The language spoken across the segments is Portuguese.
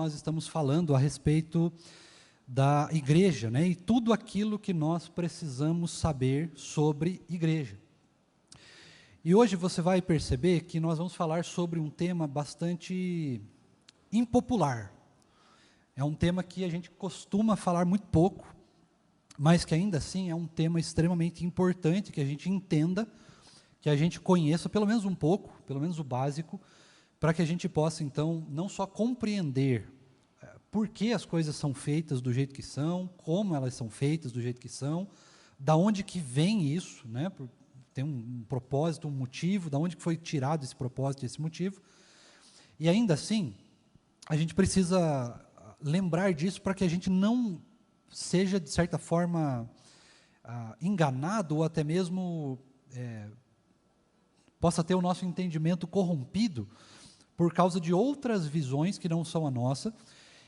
Nós estamos falando a respeito da igreja, né? E tudo aquilo que nós precisamos saber sobre igreja. E hoje você vai perceber que nós vamos falar sobre um tema bastante impopular. É um tema que a gente costuma falar muito pouco, mas que ainda assim é um tema extremamente importante, que a gente entenda, que a gente conheça pelo menos um pouco, pelo menos o básico, para que a gente possa, então, não só compreender por que as coisas são feitas do jeito que são, como elas são feitas do jeito que são, da onde que vem isso, né? Tem um propósito, um motivo, da onde que foi tirado esse propósito, esse motivo. E ainda assim, a gente precisa lembrar disso para que a gente não seja, de certa forma, enganado ou até mesmo possa ter o nosso entendimento corrompido por causa de outras visões que não são a nossa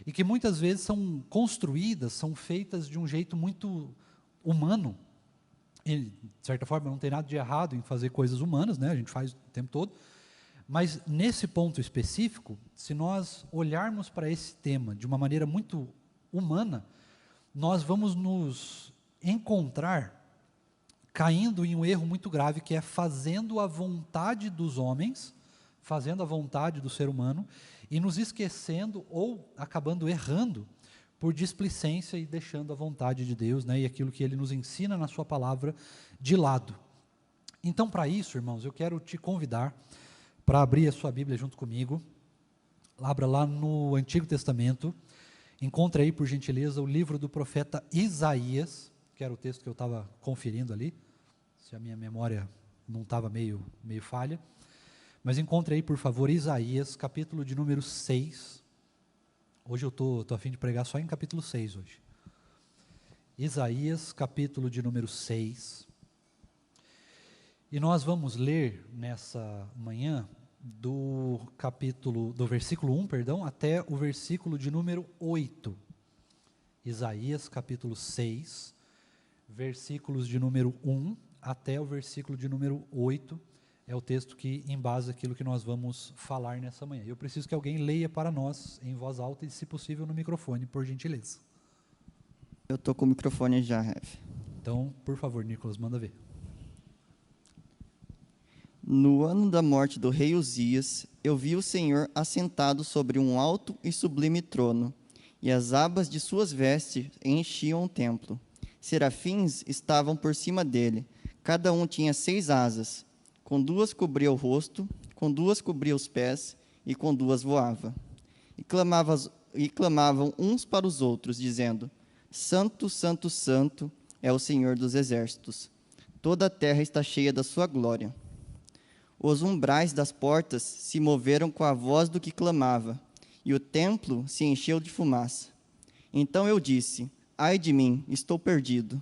e que muitas vezes são construídas, são feitas de um jeito muito humano. E, de certa forma, não tem nada de errado em fazer coisas humanas, né? A gente faz o tempo todo. Mas, nesse ponto específico, se nós olharmos para esse tema de uma maneira muito humana, nós vamos nos encontrar caindo em um erro muito grave, que é fazendo a vontade dos homens, fazendo a vontade do ser humano, e nos esquecendo ou acabando errando por displicência e deixando a vontade de Deus, né, e aquilo que Ele nos ensina na sua palavra de lado. Então, para isso, irmãos, eu quero te convidar para abrir a sua Bíblia junto comigo. Abra lá no Antigo Testamento, encontre aí, por gentileza, o livro do profeta Isaías, que era o texto que eu estava conferindo ali, se a minha memória não estava meio falha. Mas encontre aí, por favor, Isaías, capítulo de número 6. Hoje eu estou a fim de pregar só em capítulo 6 hoje. Isaías, capítulo de número 6. E nós vamos ler nessa manhã do versículo 1, até o versículo de número 8. Isaías, capítulo 6, versículos de número 1 até o versículo de número 8. É o texto que embasa aquilo que nós vamos falar nessa manhã. Eu preciso que alguém leia para nós em voz alta e, se possível, no microfone, por gentileza. Eu estou com o microfone já, Rev. Então, por favor, Nicolas, manda ver. No ano da morte do rei Uzias, eu vi o Senhor assentado sobre um alto e sublime trono, e as abas de suas vestes enchiam o templo. Serafins estavam por cima dele, cada um tinha 6 asas. Com 2 cobria o rosto, com 2 cobria os pés, e com 2 voava. E clamavam uns para os outros, dizendo: Santo, Santo, Santo é o Senhor dos exércitos. Toda a terra está cheia da sua glória. Os umbrais das portas se moveram com a voz do que clamava, e o templo se encheu de fumaça. Então eu disse: Ai de mim, estou perdido,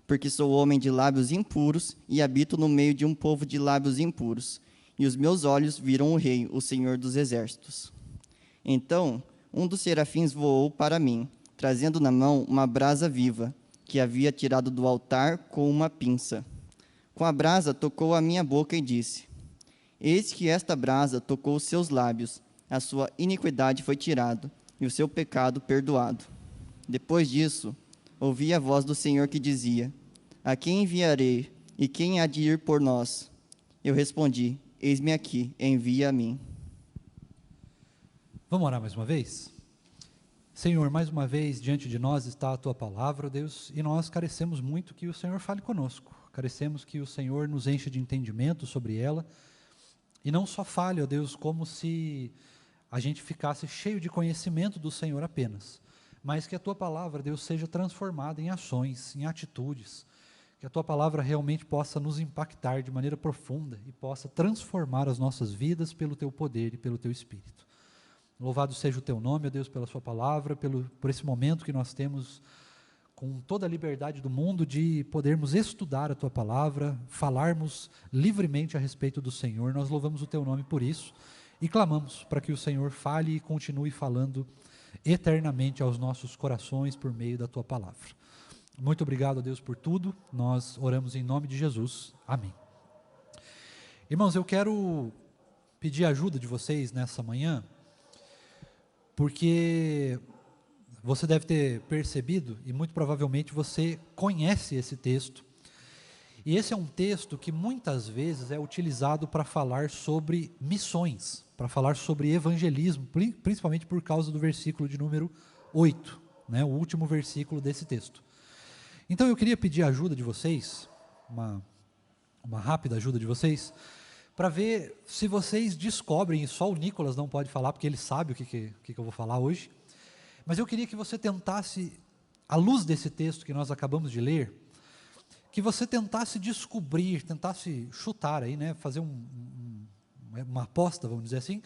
porque sou homem de lábios impuros e habito no meio de um povo de lábios impuros, e os meus olhos viram o Rei, o Senhor dos exércitos. Então um dos serafins voou para mim, trazendo na mão uma brasa viva, que havia tirado do altar com uma pinça. Com a brasa tocou a minha boca e disse: Eis que esta brasa tocou os seus lábios, a sua iniquidade foi tirada, e o seu pecado perdoado. Depois disso, ouvi a voz do Senhor que dizia: A quem enviarei, e quem há de ir por nós? Eu respondi: Eis-me aqui, envia a mim. Vamos orar mais uma vez? Senhor, mais uma vez, diante de nós está a Tua palavra, Deus, e nós carecemos muito que o Senhor fale conosco. Carecemos que o Senhor nos encha de entendimento sobre ela, e não só fale, ó Deus, como se a gente ficasse cheio de conhecimento do Senhor apenas, mas que a Tua palavra, Deus, seja transformada em ações, em atitudes, que a Tua palavra realmente possa nos impactar de maneira profunda e possa transformar as nossas vidas pelo Teu poder e pelo Teu Espírito. Louvado seja o Teu nome, ó Deus, pela Sua palavra, por esse momento que nós temos com toda a liberdade do mundo de podermos estudar a Tua palavra, falarmos livremente a respeito do Senhor. Nós louvamos o Teu nome por isso e clamamos para que o Senhor fale e continue falando eternamente aos nossos corações por meio da Tua palavra. Muito obrigado a Deus por tudo, nós oramos em nome de Jesus, amém. Irmãos, eu quero pedir a ajuda de vocês nessa manhã, porque você deve ter percebido, e muito provavelmente você conhece esse texto, e esse é um texto que muitas vezes é utilizado para falar sobre missões, para falar sobre evangelismo, principalmente por causa do versículo de número 8, né, o último versículo desse texto. Então eu queria pedir a ajuda de vocês, uma rápida ajuda de vocês, para ver se vocês descobrem, e só o Nicolas não pode falar, porque ele sabe o que eu vou falar hoje, mas eu queria que você tentasse, à luz desse texto que nós acabamos de ler, que você tentasse descobrir, tentasse chutar aí, né, fazer uma aposta, vamos dizer assim,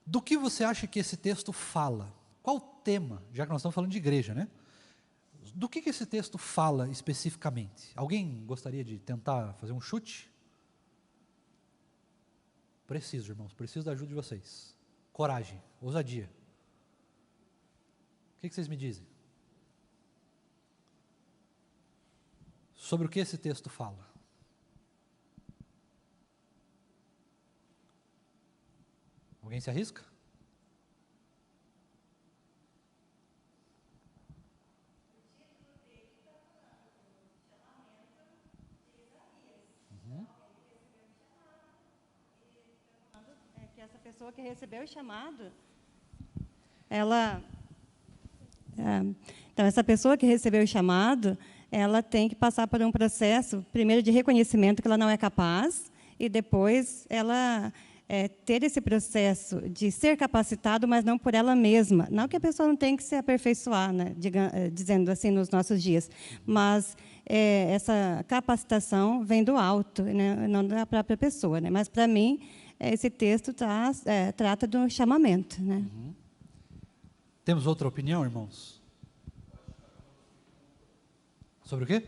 do que você acha que esse texto fala. Qual o tema, já que nós estamos falando de igreja, né? Do que esse texto fala especificamente? Alguém gostaria de tentar fazer um chute? Preciso, irmãos, preciso da ajuda de vocês. Coragem, ousadia. O que vocês me dizem? Sobre o que esse texto fala? Alguém se arrisca? É que essa pessoa que recebeu o chamado, ela... Então, essa pessoa que recebeu o chamado, ela tem que passar por um processo, primeiro, de reconhecimento que ela não é capaz, e depois ela ter esse processo de ser capacitado, mas não por ela mesma. Não que a pessoa não tenha que se aperfeiçoar, né, dizendo assim, nos nossos dias, mas essa capacitação vem do alto, né, não da própria pessoa. Né? Mas, para mim, esse texto trata do chamamento. Né? Uhum. Temos outra opinião, irmãos? Sobre o quê?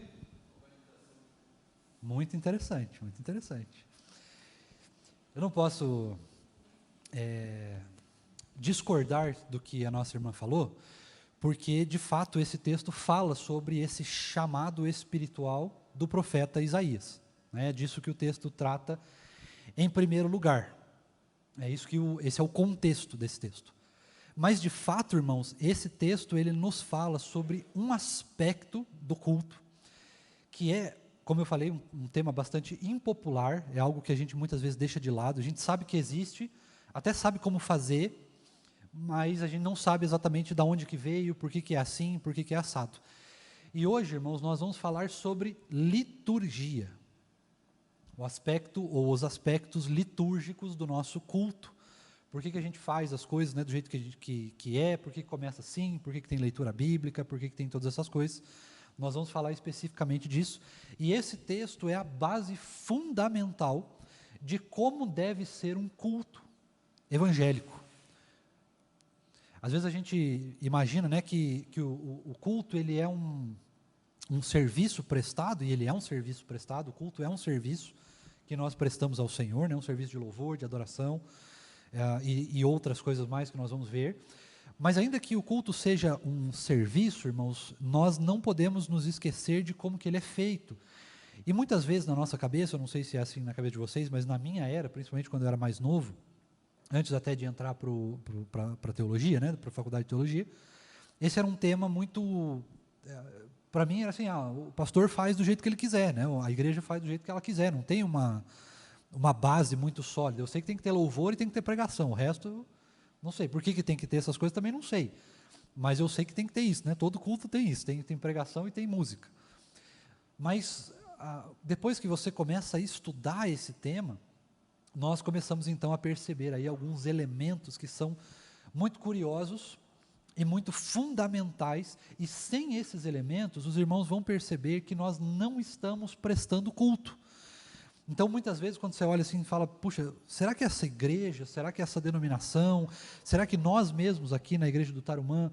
Muito interessante, muito interessante. Eu não posso discordar do que a nossa irmã falou, porque, de fato, esse texto fala sobre esse chamado espiritual do profeta Isaías. É disso que o texto trata em primeiro lugar. Esse é o contexto desse texto. Mas, de fato, irmãos, esse texto ele nos fala sobre um aspecto do culto, que é, como eu falei, um tema bastante impopular, é algo que a gente muitas vezes deixa de lado, a gente sabe que existe, até sabe como fazer, mas a gente não sabe exatamente de onde que veio, por que é assim, por que é assado. E hoje, irmãos, nós vamos falar sobre liturgia, o aspecto ou os aspectos litúrgicos do nosso culto. Por que a gente faz as coisas, né, do jeito que é, por que começa assim, por que tem leitura bíblica, por que tem todas essas coisas. Nós vamos falar especificamente disso. E esse texto é a base fundamental de como deve ser um culto evangélico. Às vezes a gente imagina, né, que o culto ele é um serviço prestado, e ele é um serviço prestado, o culto é um serviço que nós prestamos ao Senhor, né, um serviço de louvor, de adoração, e outras coisas mais que nós vamos ver. Mas ainda que o culto seja um serviço, irmãos, nós não podemos nos esquecer de como que ele é feito. E muitas vezes na nossa cabeça, eu não sei se é assim na cabeça de vocês, mas na minha era, principalmente quando eu era mais novo, antes até de entrar para a teologia, né, para a faculdade de teologia, esse era um tema muito... para mim era assim, o pastor faz do jeito que ele quiser, né, a igreja faz do jeito que ela quiser, não tem uma base muito sólida. Eu sei que tem que ter louvor e tem que ter pregação, o resto, não sei. Por que tem que ter essas coisas, também não sei. Mas eu sei que tem que ter isso, né? Todo culto tem isso, tem pregação e tem música. Mas, depois que você começa a estudar esse tema, nós começamos então a perceber aí alguns elementos que são muito curiosos e muito fundamentais, e sem esses elementos, os irmãos vão perceber que nós não estamos prestando culto. Então, muitas vezes, quando você olha assim e fala, puxa, será que essa igreja, será que essa denominação, será que nós mesmos aqui na igreja do Tarumã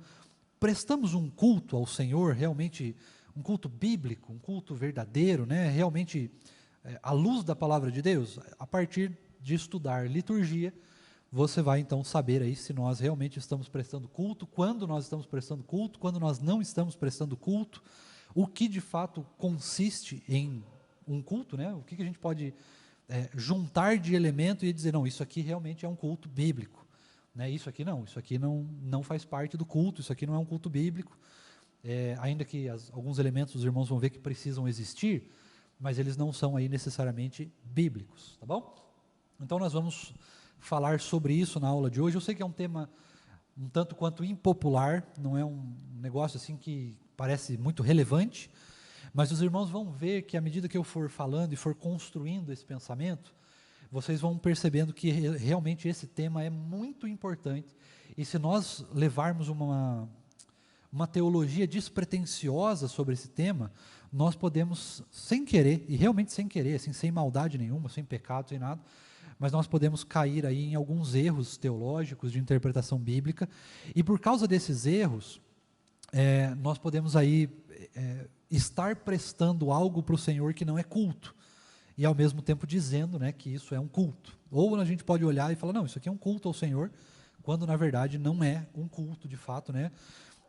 prestamos um culto ao Senhor, realmente um culto bíblico, um culto verdadeiro, né, realmente à luz da palavra de Deus? A partir de estudar liturgia, você vai então saber aí se nós realmente estamos prestando culto, quando nós estamos prestando culto, quando nós não estamos prestando culto, o que de fato consiste em um culto, né? O que a gente pode juntar de elemento e dizer, não, isso aqui realmente é um culto bíblico. né? Isso aqui não faz parte do culto, isso aqui não é um culto bíblico, ainda que alguns elementos os irmãos vão ver que precisam existir, mas eles não são aí necessariamente bíblicos, tá bom? Então nós vamos falar sobre isso na aula de hoje. Eu sei que é um tema um tanto quanto impopular, não é um negócio assim que parece muito relevante, mas os irmãos vão ver que à medida que eu for falando e for construindo esse pensamento, vocês vão percebendo que realmente esse tema é muito importante, e se nós levarmos uma teologia despretensiosa sobre esse tema, nós podemos, sem querer, e realmente sem querer, assim, sem maldade nenhuma, sem pecado, sem nada, mas nós podemos cair aí em alguns erros teológicos de interpretação bíblica, e por causa desses erros, nós podemos aí estar prestando algo para o Senhor que não é culto, e ao mesmo tempo dizendo, né, que isso é um culto. Ou a gente pode olhar e falar, não, isso aqui é um culto ao Senhor, quando na verdade não é um culto de fato, né?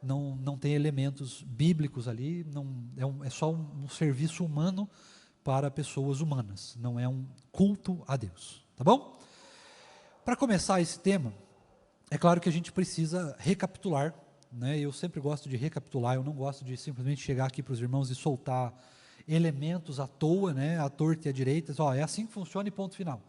Não tem elementos bíblicos ali, é só um serviço humano para pessoas humanas, não é um culto a Deus, tá bom? Para começar esse tema, é claro que a gente precisa recapitular, né? Eu sempre gosto de recapitular, eu não gosto de simplesmente chegar aqui para os irmãos e soltar elementos à toa, né? À torta e à direita, é assim que funciona e ponto final.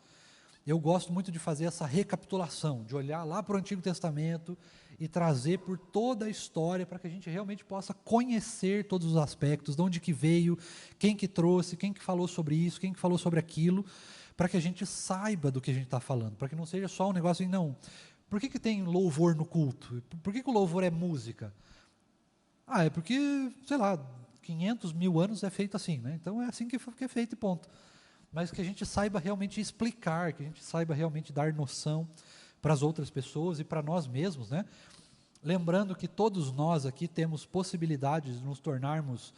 Eu gosto muito de fazer essa recapitulação, de olhar lá para o Antigo Testamento e trazer por toda a história para que a gente realmente possa conhecer todos os aspectos, de onde que veio, quem que trouxe, quem que falou sobre isso, quem que falou sobre aquilo, para que a gente saiba do que a gente está falando, para que não seja só um negócio assim, não, por que tem louvor no culto? Por que o louvor é música? É porque, sei lá, 500 mil anos é feito assim, né? Então é assim que é feito e ponto. Mas que a gente saiba realmente explicar, que a gente saiba realmente dar noção para as outras pessoas e para nós mesmos, né? Lembrando que todos nós aqui temos possibilidades de nos tornarmos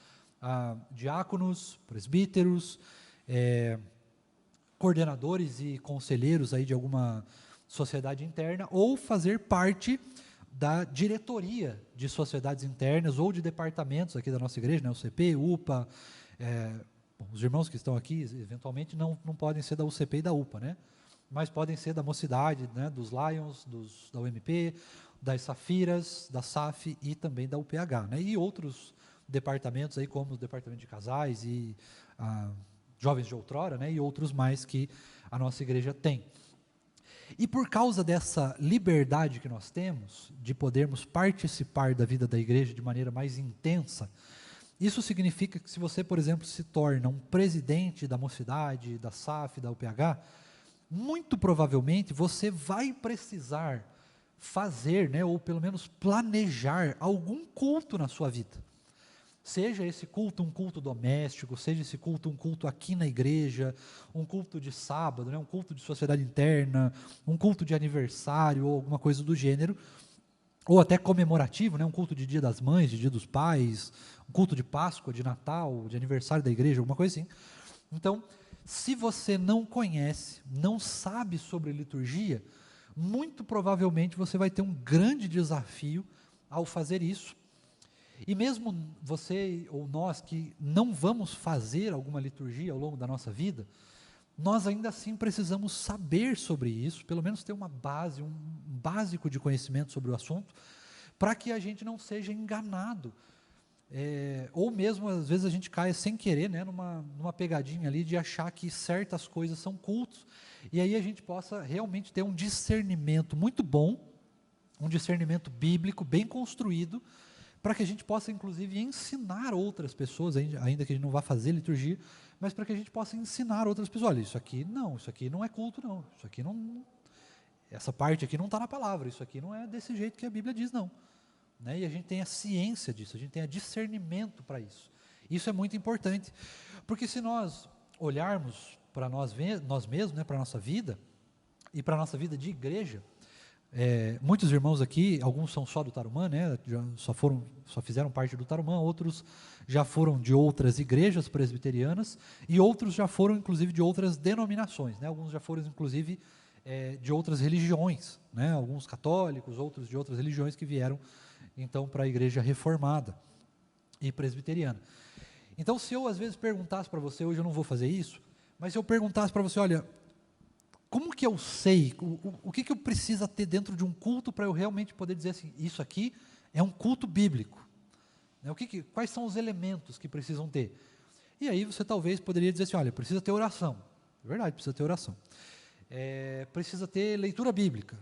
diáconos, presbíteros, coordenadores e conselheiros aí de alguma sociedade interna, ou fazer parte da diretoria de sociedades internas ou de departamentos aqui da nossa igreja, né? UCP, UPA, bom, os irmãos que estão aqui, eventualmente, não podem ser da UCP e da UPA, né? Mas podem ser da Mocidade, né? Dos Lions, da UMP, das Safiras, da SAF e também da UPH, né? E outros departamentos, aí, como o Departamento de Casais e Jovens de Outrora, né? E outros mais que a nossa igreja tem. E por causa dessa liberdade que nós temos, de podermos participar da vida da igreja de maneira mais intensa, isso significa que se você, por exemplo, se torna um presidente da Mocidade, da SAF, da UPH, muito provavelmente você vai precisar fazer, né, ou pelo menos planejar algum culto na sua vida. Seja esse culto um culto doméstico, seja esse culto um culto aqui na igreja, um culto de sábado, né, um culto de sociedade interna, um culto de aniversário ou alguma coisa do gênero, ou até comemorativo, né, um culto de Dia das Mães, de Dia dos Pais, um culto de Páscoa, de Natal, de aniversário da igreja, alguma coisa assim. Então, se você não conhece, não sabe sobre liturgia, muito provavelmente você vai ter um grande desafio ao fazer isso. E mesmo você ou nós que não vamos fazer alguma liturgia ao longo da nossa vida, nós ainda assim precisamos saber sobre isso, pelo menos ter uma base, um básico de conhecimento sobre o assunto, para que a gente não seja enganado. Ou mesmo, às vezes, a gente cai sem querer, né, numa pegadinha ali de achar que certas coisas são cultos, e aí a gente possa realmente ter um discernimento muito bom, um discernimento bíblico bem construído, para que a gente possa, inclusive, ensinar outras pessoas, ainda que a gente não vá fazer liturgia, mas para que a gente possa ensinar outras pessoas, olha, isso aqui não é culto não, isso aqui não, essa parte aqui não está na palavra, isso aqui não é desse jeito que a Bíblia diz não, né? E a gente tem a ciência disso, a gente tem a discernimento para isso. Isso é muito importante, porque se nós olharmos para nós mesmos, né, para a nossa vida, e para a nossa vida de igreja, muitos irmãos aqui, alguns são só do Tarumã, né, só fizeram parte do Tarumã, outros já foram de outras igrejas presbiterianas, e outros já foram, inclusive, de outras denominações, né, alguns já foram, inclusive, de outras religiões, né, alguns católicos, outros de outras religiões que vieram, então, para a igreja reformada e presbiteriana. Então, se eu, às vezes, perguntasse para você, hoje eu não vou fazer isso, mas se eu perguntasse para você, olha, como que eu sei, o que eu preciso ter dentro de um culto para eu realmente poder dizer assim, isso aqui é um culto bíblico? Né? Quais são os elementos que precisam ter? E aí você talvez poderia dizer assim, olha, precisa ter oração. É verdade, precisa ter oração. Precisa ter leitura bíblica.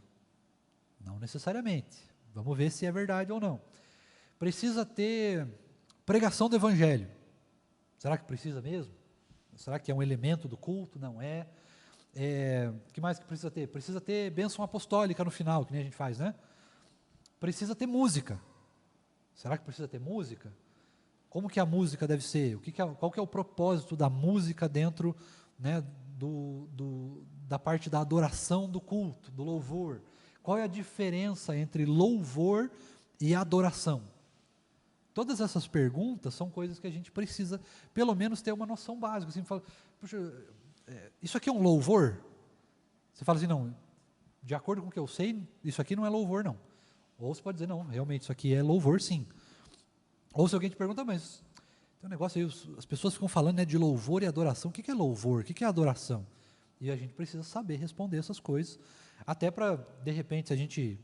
Não necessariamente. Vamos ver se é verdade ou não. Precisa ter pregação do evangelho. Será que precisa mesmo? Será que é um elemento do culto? Não é. O que mais que precisa ter? Precisa ter bênção apostólica no final, que nem a gente faz, né? Precisa ter música. Será que precisa ter música? Como que a música deve ser? Qual que é o propósito da música dentro, né, da parte da adoração do culto, do louvor? Qual é a diferença entre louvor e adoração? Todas essas perguntas são coisas que a gente precisa, pelo menos, ter uma noção básica. Assim, fala, puxa, isso aqui é um louvor? Você fala assim, não, de acordo com o que eu sei, isso aqui não é louvor, não. Ou você pode dizer, não, realmente, isso aqui é louvor, sim. Ou se alguém te pergunta, mas tem um negócio aí, as pessoas ficam falando, né, de louvor e adoração. O que é louvor? O que é adoração? E a gente precisa saber responder essas coisas, até para, de repente, se a gente,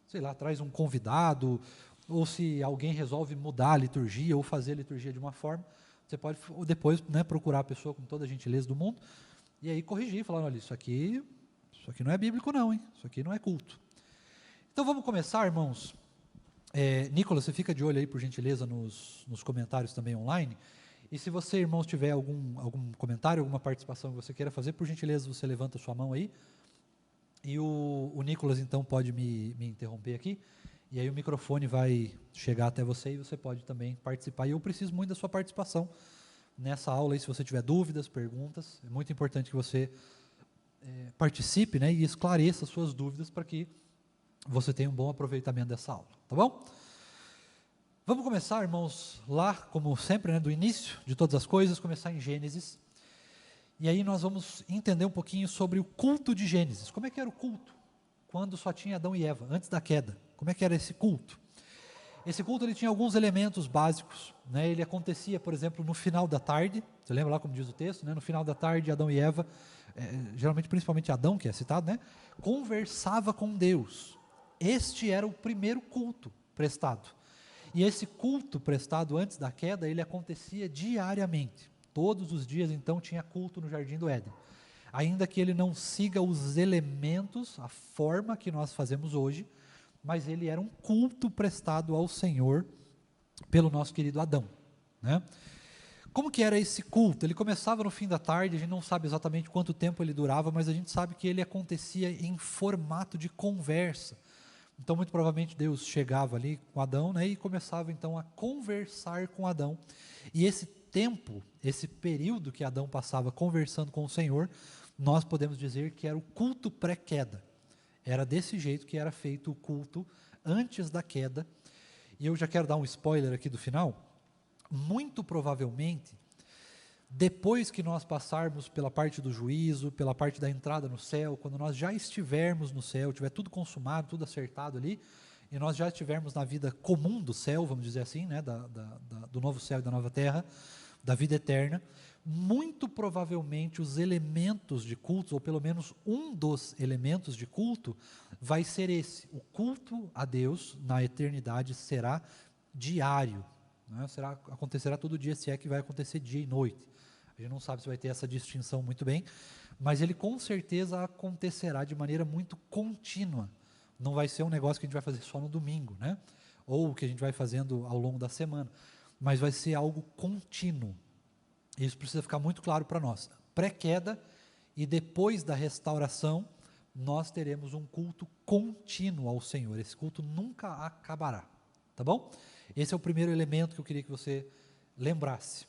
sei lá, traz um convidado, ou se alguém resolve mudar a liturgia, ou fazer a liturgia de uma forma, você pode depois, né, procurar a pessoa com toda a gentileza do mundo, e aí corrigir, falar, olha, isso aqui não é bíblico não, hein? Isso aqui não é culto. Então vamos começar, irmãos. Nicolas, você fica de olho aí, por gentileza, nos comentários também online. E se você, irmãos, tiver algum comentário, alguma participação que você queira fazer, por gentileza, você levanta a sua mão aí. E o Nicolas, então, pode me interromper aqui. E aí o microfone vai chegar até você e você pode também participar. E eu preciso muito da sua participação nessa aula aí, se você tiver dúvidas, perguntas. É muito importante que você participe, né, e esclareça suas dúvidas para que você tenha um bom aproveitamento dessa aula, tá bom? Vamos começar, irmãos, lá, como sempre, né, do início de todas as coisas, começar em Gênesis. E aí nós vamos entender um pouquinho sobre o culto de Gênesis. Como é que era o culto quando só tinha Adão e Eva, antes da queda? Como é que era esse culto? Esse culto ele tinha alguns elementos básicos, né? Ele acontecia, por exemplo, no final da tarde. Você lembra lá como diz o texto, né? No final da tarde, Adão e Eva, geralmente principalmente Adão, que é citado, né? Conversava com Deus. Este era o primeiro culto prestado. E esse culto prestado antes da queda, ele acontecia diariamente. Todos os dias, então, tinha culto no Jardim do Éden. Ainda que ele não siga os elementos, a forma que nós fazemos hoje, mas ele era um culto prestado ao Senhor pelo nosso querido Adão, né? Como que era esse culto? Ele começava no fim da tarde, a gente não sabe exatamente quanto tempo ele durava, mas a gente sabe que ele acontecia em formato de conversa. Então, muito provavelmente, Deus chegava ali com Adão, né, e começava, então, a conversar com Adão. E esse tempo, esse período que Adão passava conversando com o Senhor, nós podemos dizer que era o culto pré-queda. Era desse jeito que era feito o culto antes da queda. E eu já quero dar um spoiler aqui do final. Muito provavelmente, depois que nós passarmos pela parte do juízo, pela parte da entrada no céu, quando nós já estivermos no céu, tiver tudo consumado, tudo acertado ali, e nós já estivermos na vida comum do céu, vamos dizer assim, né, do novo céu e da nova terra, da vida eterna, muito provavelmente os elementos de culto, ou pelo menos um dos elementos de culto, vai ser esse. O culto a Deus na eternidade será diário, né, acontecerá todo dia, se é que vai acontecer dia e noite. A gente não sabe se vai ter essa distinção muito bem, mas ele com certeza acontecerá de maneira muito contínua. Não vai ser um negócio que a gente vai fazer só no domingo, né? Ou que a gente vai fazendo ao longo da semana, mas vai ser algo contínuo. Isso precisa ficar muito claro para nós. Pré-queda e depois da restauração, nós teremos um culto contínuo ao Senhor. Esse culto nunca acabará, tá bom? Esse é o primeiro elemento que eu queria que você lembrasse.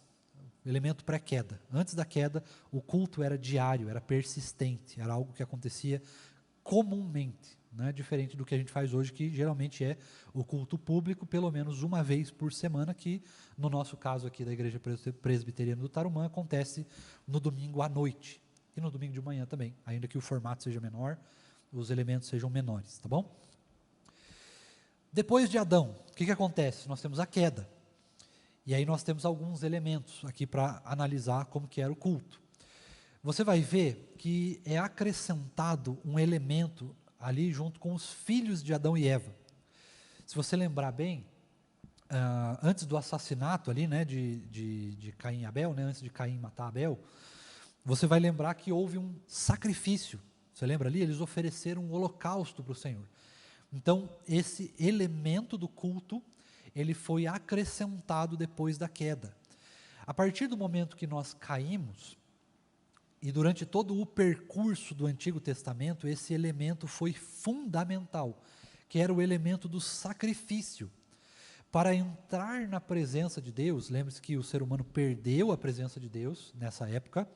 Elemento pré-queda. Antes da queda, o culto era diário, era persistente, era algo que acontecia comumente, né? Diferente do que a gente faz hoje, que geralmente é o culto público, pelo menos uma vez por semana, que no nosso caso aqui da Igreja Presbiteriana do Tarumã, acontece no domingo à noite, e no domingo de manhã também, ainda que o formato seja menor, os elementos sejam menores, tá bom? Depois de Adão, o que acontece? Nós temos a queda. E aí nós temos alguns elementos aqui para analisar como que era o culto. você vai ver que é acrescentado um elemento ali junto com os filhos de Adão e Eva. Se você lembrar bem, antes do assassinato ali, né, de Caim e Abel, né, antes de Caim matar Abel, você vai lembrar que houve um sacrifício. Você lembra ali? Eles ofereceram um holocausto para o Senhor. Então, esse elemento do culto, ele foi acrescentado depois da queda. A partir do momento que nós caímos, e durante todo o percurso do Antigo Testamento, esse elemento foi fundamental, que era o elemento do sacrifício. Para entrar na presença de Deus, lembre-se que o ser humano perdeu a presença de Deus nessa época,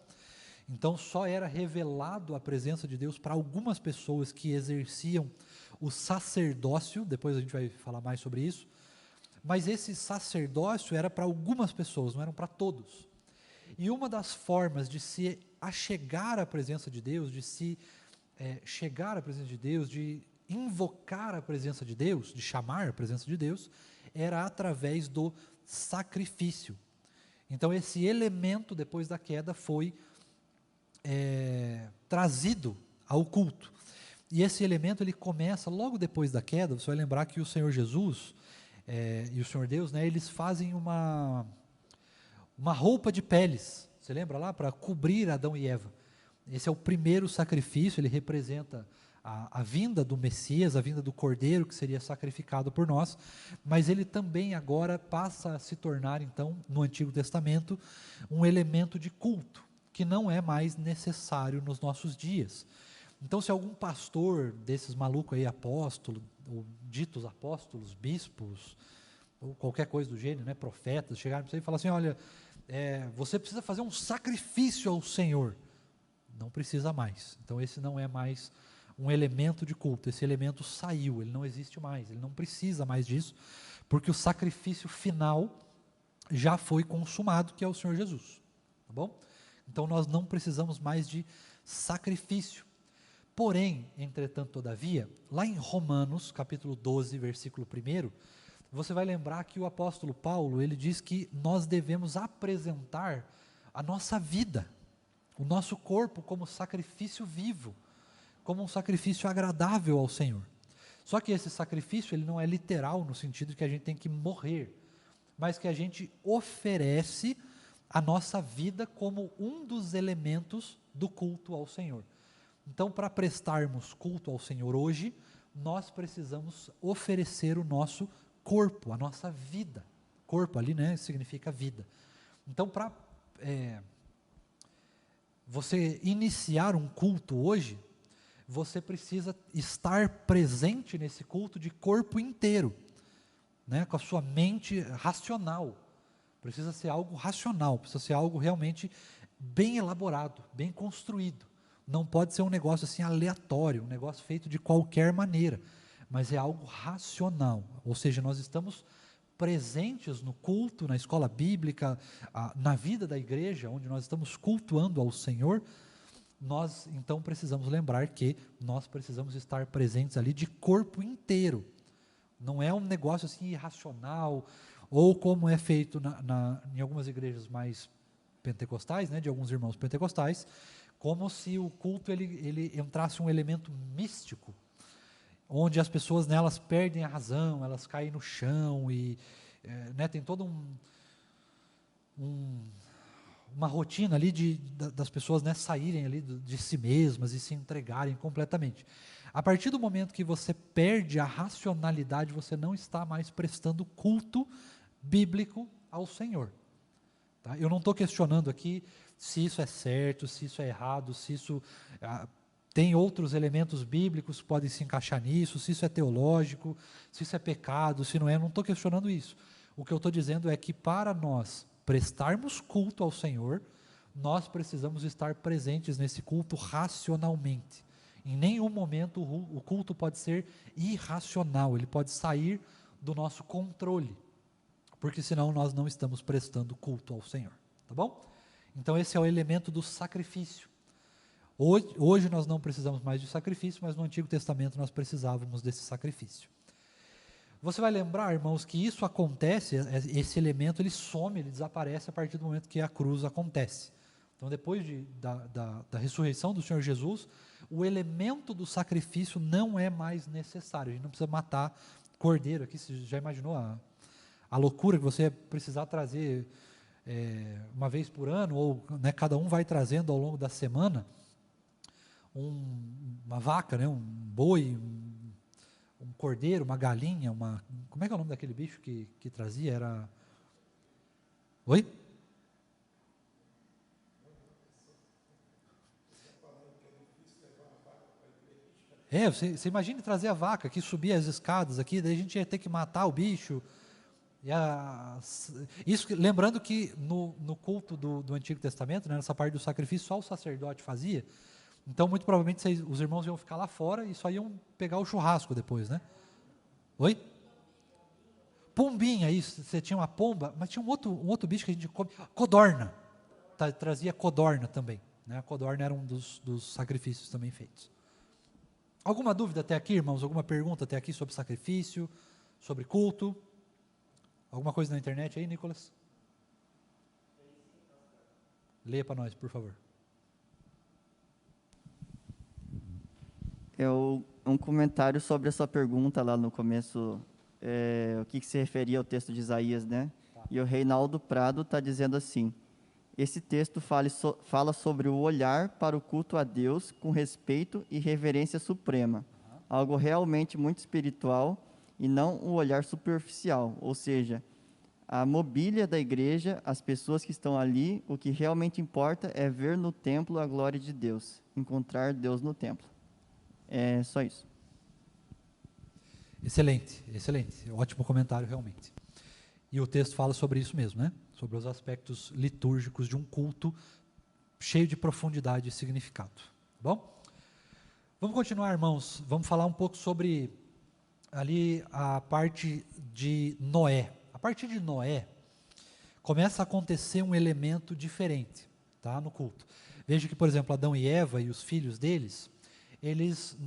então só era revelado a presença de Deus para algumas pessoas que exerciam o sacerdócio, depois a gente vai falar mais sobre isso, mas esse sacerdócio era para algumas pessoas, não eram para todos. E uma das formas de se achegar à presença de Deus, de se chegar à presença de Deus, de invocar a presença de Deus, de chamar a presença de Deus, era através do sacrifício. Então esse elemento depois da queda foi trazido ao culto. E esse elemento ele começa logo depois da queda. Você vai lembrar que o Senhor Jesus e o Senhor Deus, né, eles fazem uma roupa de peles, você lembra lá? Para cobrir Adão e Eva. Esse é o primeiro sacrifício, ele representa a vinda do Messias, a vinda do Cordeiro que seria sacrificado por nós, mas ele também agora passa a se tornar, então, no Antigo Testamento, um elemento de culto, que não é mais necessário nos nossos dias. Então, se algum pastor desses malucos aí, apóstolo, ou ditos apóstolos, bispos, ou qualquer coisa do gênero, né, profetas, chegarem para você e falar assim, olha, você precisa fazer um sacrifício ao Senhor. Não precisa mais. Então, esse não é mais um elemento de culto, esse elemento saiu, ele não existe mais, ele não precisa mais disso, porque o sacrifício final já foi consumado, que é o Senhor Jesus, tá bom? Então nós não precisamos mais de sacrifício. Porém, entretanto, todavia, lá em Romanos, capítulo 12, versículo 1, você vai lembrar que o apóstolo Paulo, ele diz que nós devemos apresentar a nossa vida, o nosso corpo como sacrifício vivo, como um sacrifício agradável ao Senhor. Só que esse sacrifício, ele não é literal no sentido de que a gente tem que morrer, mas que a gente oferece a nossa vida como um dos elementos do culto ao Senhor. Então, para prestarmos culto ao Senhor hoje, nós precisamos oferecer o nosso corpo, a nossa vida. Corpo ali, né, significa vida. Então, para você iniciar um culto hoje, você precisa estar presente nesse culto de corpo inteiro, né, com a sua mente racional. Precisa ser algo racional, precisa ser algo realmente bem elaborado, bem construído. Não pode ser um negócio assim aleatório, um negócio feito de qualquer maneira, mas é algo racional. Ou seja, nós estamos presentes no culto, na escola bíblica, na vida da igreja, onde nós estamos cultuando ao Senhor. Nós então precisamos lembrar que nós precisamos estar presentes ali de corpo inteiro. Não é um negócio assim irracional, ou como é feito em algumas igrejas mais pentecostais, né, de alguns irmãos pentecostais, como se o culto ele entrasse um elemento místico, onde as pessoas nelas perdem a razão, elas caem no chão e né, tem todo uma rotina ali das pessoas, né, saírem ali de si mesmas e se entregarem completamente. A partir do momento que você perde a racionalidade, você não está mais prestando culto bíblico ao Senhor. Tá? Eu não estou questionando aqui se isso é certo, se isso é errado, se isso tem outros elementos bíblicos que podem se encaixar nisso, se isso é teológico, se isso é pecado, se não é, eu não estou questionando isso. O que eu estou dizendo é que para nós prestarmos culto ao Senhor, nós precisamos estar presentes nesse culto racionalmente. Em nenhum momento o culto pode ser irracional, ele pode sair do nosso controle, porque senão nós não estamos prestando culto ao Senhor, tá bom? Então esse é o elemento do sacrifício. Hoje nós não precisamos mais de sacrifício, mas no Antigo Testamento nós precisávamos desse sacrifício. Você vai lembrar, irmãos, que isso acontece, esse elemento ele some, ele desaparece a partir do momento que a cruz acontece. Então, depois da ressurreição do Senhor Jesus, o elemento do sacrifício não é mais necessário. A gente não precisa matar cordeiro aqui. Você já imaginou a loucura que você precisar trazer uma vez por ano, ou né, cada um vai trazendo ao longo da semana uma vaca, né, um boi, um cordeiro, uma galinha, como é que é o nome daquele bicho que trazia? Era... Oi? Você imagine trazer a vaca aqui, subir as escadas aqui, daí a gente ia ter que matar o bicho. Lembrando que no culto do Antigo Testamento, né, nessa parte do sacrifício, só o sacerdote fazia. Então, muito provavelmente, os irmãos iam ficar lá fora e só iam pegar o churrasco depois, né? Oi? Pombinha, isso. Você tinha uma pomba, mas tinha um outro bicho que a gente come. Codorna. Trazia codorna também. Né? A codorna era um dos sacrifícios também feitos. Alguma dúvida até aqui, irmãos? Alguma pergunta até aqui sobre sacrifício, sobre culto? Alguma coisa na internet aí, Nicolas? Leia para nós, por favor. Um comentário sobre a sua pergunta lá no começo, o que se referia ao texto de Isaías, né? Tá. E o Reinaldo Prado está dizendo assim: esse texto fala sobre o olhar para o culto a Deus com respeito e reverência suprema, algo realmente muito espiritual e não um olhar superficial, ou seja, a mobília da igreja, as pessoas que estão ali, o que realmente importa é ver no templo a glória de Deus, encontrar Deus no templo. É só isso. Excelente, excelente. Ótimo comentário, realmente. E o texto fala sobre isso mesmo, né? Sobre os aspectos litúrgicos de um culto cheio de profundidade e significado. Tá bom? Vamos continuar, irmãos. Vamos falar um pouco sobre ali a parte de Noé. A partir de Noé, começa a acontecer um elemento diferente, tá, no culto. Veja que, por exemplo, Adão e Eva e os filhos deles, eles,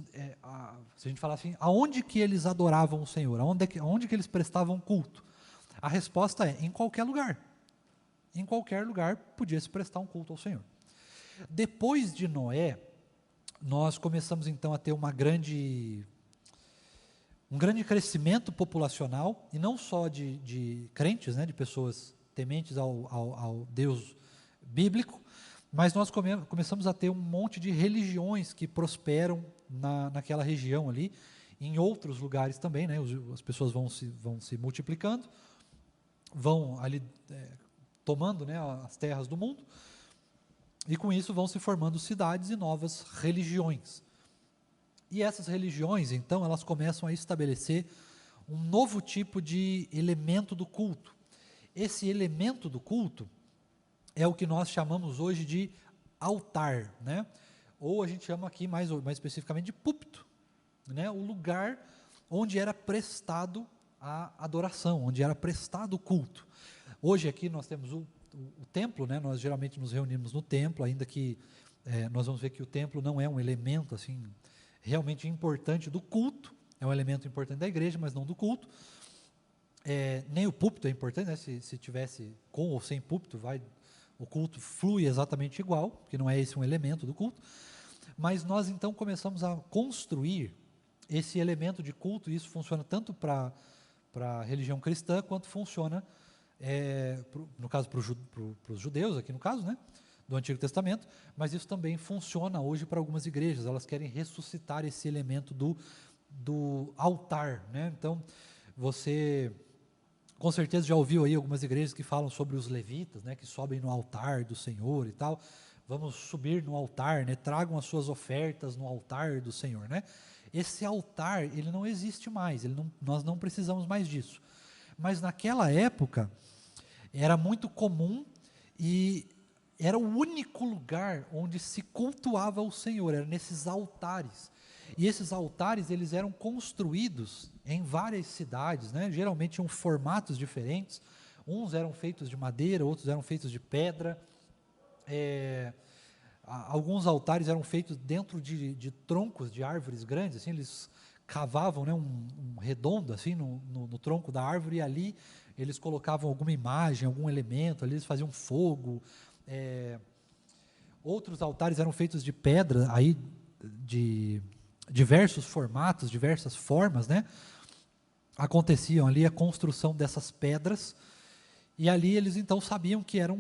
se a gente falar assim, aonde que eles adoravam o Senhor? Aonde que eles prestavam culto? A resposta é, em qualquer lugar. Em qualquer lugar podia se prestar um culto ao Senhor. Depois de Noé, nós começamos então a ter um grande crescimento populacional, e não só de crentes, né, de pessoas tementes ao Deus bíblico, mas nós começamos a ter um monte de religiões que prosperam naquela região ali, em outros lugares também, né, as pessoas vão se multiplicando, vão ali tomando, né, as terras do mundo, e com isso vão se formando cidades e novas religiões. E essas religiões, então, elas começam a estabelecer um novo tipo de elemento do culto. Esse elemento do culto é o que nós chamamos hoje de altar, né? Ou a gente chama aqui mais especificamente de púlpito, né? O lugar onde era prestado a adoração, onde era prestado o culto. Hoje aqui nós temos o templo, né? Nós geralmente nos reunimos no templo, ainda que nós vamos ver que o templo não é um elemento assim realmente importante do culto, é um elemento importante da igreja, mas não do culto. Nem o púlpito é importante, né? Se tivesse com ou sem púlpito, o culto flui exatamente igual, porque não é esse um elemento do culto. Mas nós então começamos a construir esse elemento de culto, e isso funciona tanto para a religião cristã, quanto funciona, no caso, para os judeus, aqui no caso, né, do Antigo Testamento, mas isso também funciona hoje para algumas igrejas. Elas querem ressuscitar esse elemento do altar, né? Então, você com certeza já ouviu aí algumas igrejas que falam sobre os levitas, né, que sobem no altar do Senhor e tal. Vamos subir no altar, né, tragam as suas ofertas no altar do Senhor, né? Esse altar, ele não existe mais, nós não precisamos mais disso. Mas naquela época, era muito comum e era o único lugar onde se cultuava o Senhor, era nesses altares. E esses altares, eles eram construídos em várias cidades, né? Geralmente tinham formatos diferentes, uns eram feitos de madeira, outros eram feitos de pedra, alguns altares eram feitos dentro de troncos de árvores grandes, assim, eles cavavam, né, um redondo assim, no tronco da árvore, e ali eles colocavam alguma imagem, algum elemento, ali eles faziam fogo, Outros altares eram feitos de pedra, aí de diversos formatos, diversas formas, né? Aconteciam ali a construção dessas pedras, e ali eles então sabiam que era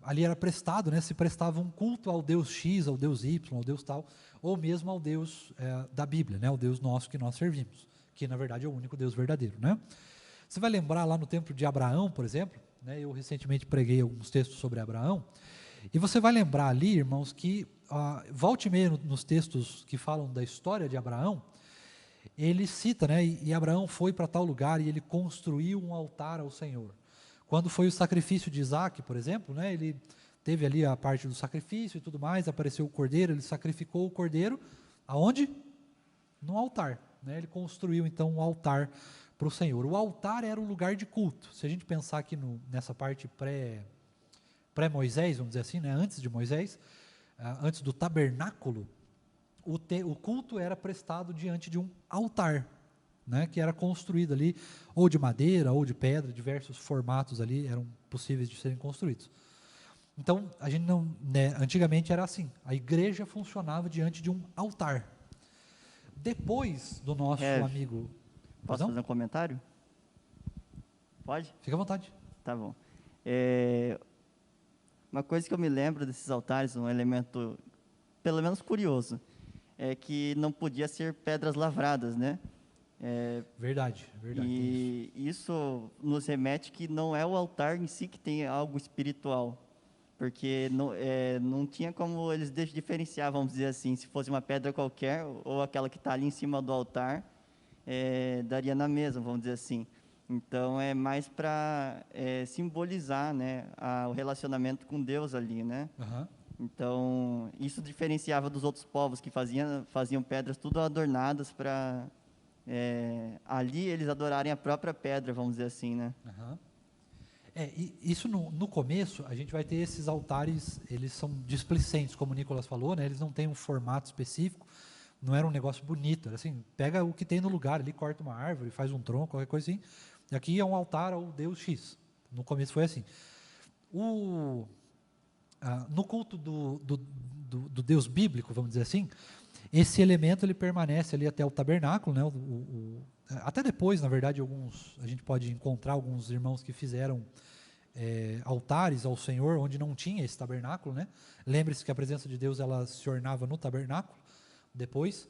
ali era prestado, né? Se prestava um culto ao Deus X, ao Deus Y, ao Deus tal, ou mesmo ao Deus da Bíblia, né? O Deus nosso que nós servimos, que na verdade é o único Deus verdadeiro, né? Você vai lembrar lá no templo de Abraão, por exemplo, né? Eu recentemente preguei alguns textos sobre Abraão, e você vai lembrar ali, irmãos, que volte e meia nos textos que falam da história de Abraão, ele cita, né, e Abraão foi para tal lugar e ele construiu um altar ao Senhor. Quando foi o sacrifício de Isaac, por exemplo, né, ele teve ali a parte do sacrifício e tudo mais, apareceu o cordeiro, ele sacrificou o cordeiro, aonde? No altar. Né, ele construiu então um altar para o Senhor. O altar era o lugar de culto. Se a gente pensar aqui nessa parte pré-Moisés, vamos dizer assim, né, antes de Moisés, antes do tabernáculo, o culto era prestado diante de um altar, né, que era construído ali, ou de madeira, ou de pedra, diversos formatos ali eram possíveis de serem construídos. Então, a gente não, né, antigamente era assim, a igreja funcionava diante de um altar. Depois do nosso amigo... Posso fazer um comentário? Pode? Fica à vontade. Tá bom. Uma coisa que eu me lembro desses altares, um elemento pelo menos curioso, é que não podia ser pedras lavradas, né? Verdade. E isso nos remete que não é o altar em si que tem algo espiritual, porque não tinha como eles diferenciar, vamos dizer assim, se fosse uma pedra qualquer ou aquela que está ali em cima do altar, daria na mesma, vamos dizer assim. Então, é mais para simbolizar, né, o relacionamento com Deus ali, né? Uhum. Então, isso diferenciava dos outros povos que faziam pedras tudo adornadas para ali eles adorarem a própria pedra, vamos dizer assim, né? Uhum. E isso no começo, a gente vai ter esses altares, eles são displicentes, como o Nicolas falou, né? Eles não têm um formato específico, não era um negócio bonito, era assim, pega o que tem no lugar ali, corta uma árvore, faz um tronco, qualquer coisa assim, e aqui é um altar ao Deus X. No começo foi assim. No culto do Deus bíblico, vamos dizer assim, esse elemento ele permanece ali até o tabernáculo, né? Até depois, na verdade, a gente pode encontrar alguns irmãos que fizeram altares ao Senhor onde não tinha esse tabernáculo, né? Lembre-se que a presença de Deus ela se ornava no tabernáculo depois,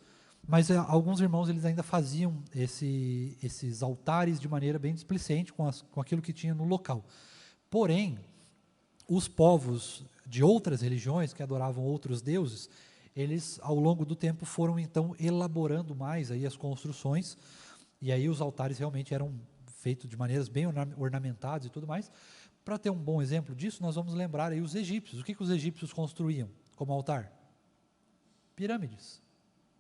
mas alguns irmãos eles ainda faziam esses altares de maneira bem displicente com aquilo que tinha no local. Porém, os povos de outras religiões que adoravam outros deuses, eles ao longo do tempo foram então elaborando mais aí as construções, e aí os altares realmente eram feitos de maneiras bem ornamentadas e tudo mais. Para ter um bom exemplo disso, nós vamos lembrar aí os egípcios. O que os egípcios construíam como altar? Pirâmides.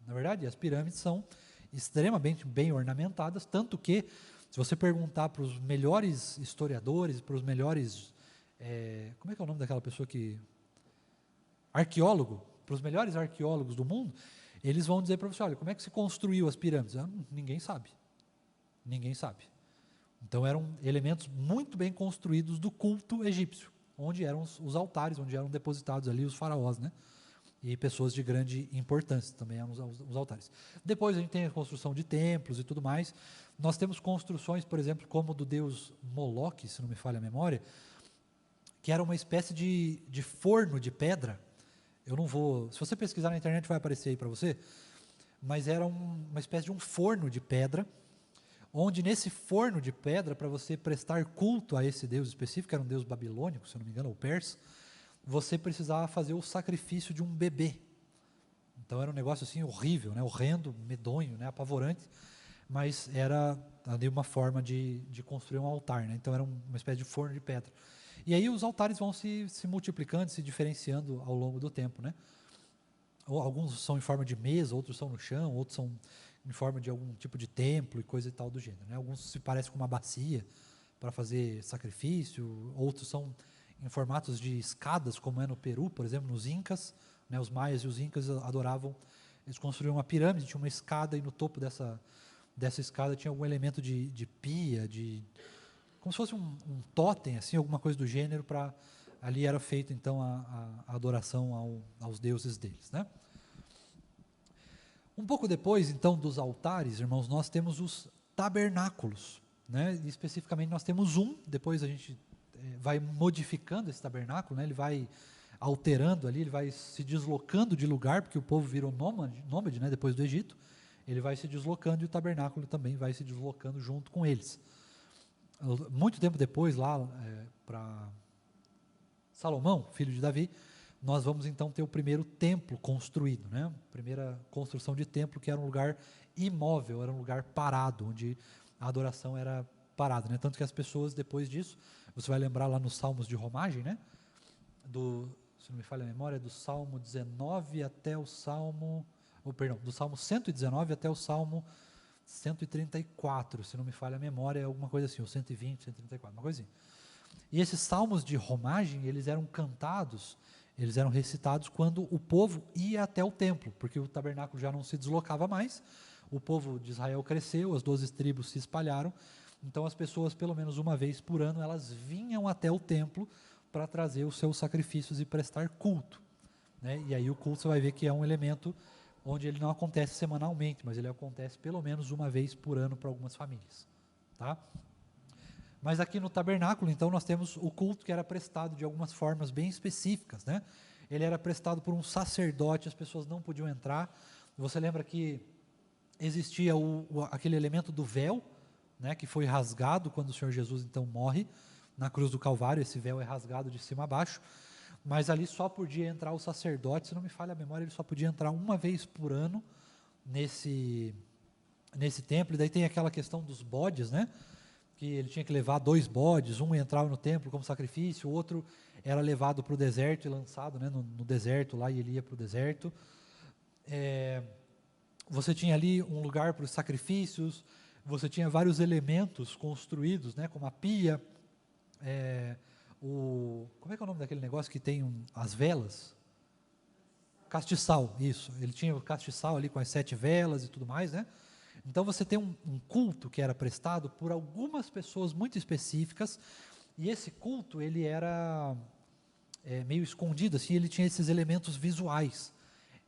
Na verdade, as pirâmides são extremamente bem ornamentadas, tanto que, se você perguntar para os melhores historiadores, para os melhores... como é que é o nome daquela pessoa que... Arqueólogo. Para os melhores arqueólogos do mundo, eles vão dizer para você, olha, como é que se construiu as pirâmides? Ninguém sabe. Ninguém sabe. Então, eram elementos muito bem construídos do culto egípcio, onde eram os altares, onde eram depositados ali os faraós, né? E pessoas de grande importância também eram os altares. Depois a gente tem a construção de templos e tudo mais. Nós temos construções, por exemplo, como do deus Moloque, se não me falha a memória, que era uma espécie de forno de pedra. Eu não vou... Se você pesquisar na internet vai aparecer aí para você, mas era uma espécie de um forno de pedra, onde nesse forno de pedra, para você prestar culto a esse deus específico, era um deus babilônico, se não me engano, ou persa, você precisava fazer o sacrifício de um bebê. Então era um negócio assim horrível, né? Horrendo, medonho, né? Apavorante, mas era ali uma forma de construir um altar, né? Então era uma espécie de forno de pedra. E aí os altares vão se multiplicando, se diferenciando ao longo do tempo, né? Alguns são em forma de mesa, outros são no chão, outros são em forma de algum tipo de templo e coisa e tal do gênero, né? Alguns se parecem com uma bacia para fazer sacrifício, outros são em formatos de escadas, como é no Peru, por exemplo, nos Incas, né? Os maias e os Incas adoravam, eles construíram uma pirâmide, tinha uma escada e no topo dessa escada tinha algum elemento de pia, como se fosse um totem, assim, alguma coisa do gênero para ali era feita então a adoração aos deuses deles, né? Um pouco depois, então, dos altares, irmãos, nós temos os tabernáculos, né? E especificamente nós temos depois a gente vai modificando esse tabernáculo, né? Ele vai alterando ali, ele vai se deslocando de lugar, porque o povo virou nômade, né? Depois do Egito, ele vai se deslocando e o tabernáculo também vai se deslocando junto com eles. Muito tempo depois, lá para Salomão, filho de Davi, nós vamos então ter o primeiro templo construído, né? Primeira construção de templo, que era um lugar imóvel, era um lugar parado, onde a adoração era parada, né? Tanto que as pessoas, depois disso, você vai lembrar lá nos Salmos de Romagem, né? Se não me falha a memória, do Salmo 19 até o Salmo, do Salmo 119 até o Salmo 134, se não me falha a memória, é alguma coisa assim, ou 120, 134, uma coisa assim. E esses salmos de romagem, eles eram cantados, eles eram recitados quando o povo ia até o templo, porque o tabernáculo já não se deslocava mais, o povo de Israel cresceu, as 12 tribos se espalharam, então as pessoas, pelo menos uma vez por ano, elas vinham até o templo para trazer os seus sacrifícios e prestar culto, né? E aí o culto você vai ver que é um elemento onde ele não acontece semanalmente, mas ele acontece pelo menos uma vez por ano para algumas famílias, tá? Mas aqui no tabernáculo, então, nós temos o culto que era prestado de algumas formas bem específicas, né? Ele era prestado por um sacerdote, as pessoas não podiam entrar. Você lembra que existia aquele elemento do véu, né, que foi rasgado quando o Senhor Jesus, então, morre na cruz do Calvário. Esse véu é rasgado de cima a baixo, mas ali só podia entrar o sacerdote, se não me falha a memória, ele só podia entrar uma vez por ano nesse templo. E daí tem aquela questão dos bodes, né? Que ele tinha que levar 2 bodes, um entrava no templo como sacrifício, o outro era levado para o deserto e lançado, né, no deserto lá, e ele ia para o deserto. Você tinha ali um lugar para os sacrifícios, você tinha vários elementos construídos, né, como a pia, como é que é o nome daquele negócio que tem as velas? Castiçal, isso. Ele tinha o castiçal ali com as 7 velas e tudo mais, né? Então você tem um culto que era prestado por algumas pessoas muito específicas, e esse culto ele era meio escondido, assim, ele tinha esses elementos visuais,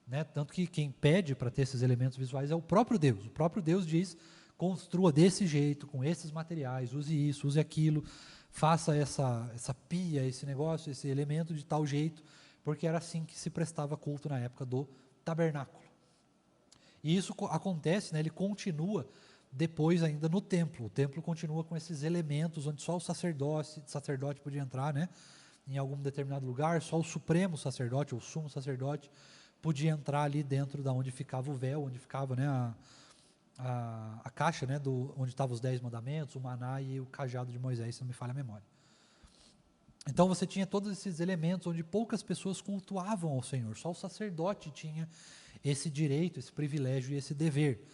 né? Tanto que quem pede para ter esses elementos visuais é o próprio Deus. O próprio Deus diz: construa desse jeito, com esses materiais, use isso, use aquilo, faça essa pia, esse negócio, esse elemento de tal jeito, porque era assim que se prestava culto na época do tabernáculo. E isso acontece, né, ele continua depois ainda no templo. O templo continua com esses elementos onde só o sacerdote podia entrar, né, em algum determinado lugar, só o supremo sacerdote, ou o sumo sacerdote, podia entrar ali dentro da onde ficava o véu, onde ficava, né, a caixa, né, onde estavam os 10 mandamentos, o maná e o cajado de Moisés, se não me falha a memória. Então você tinha todos esses elementos onde poucas pessoas cultuavam ao Senhor, só o sacerdote tinha esse direito, esse privilégio e esse dever.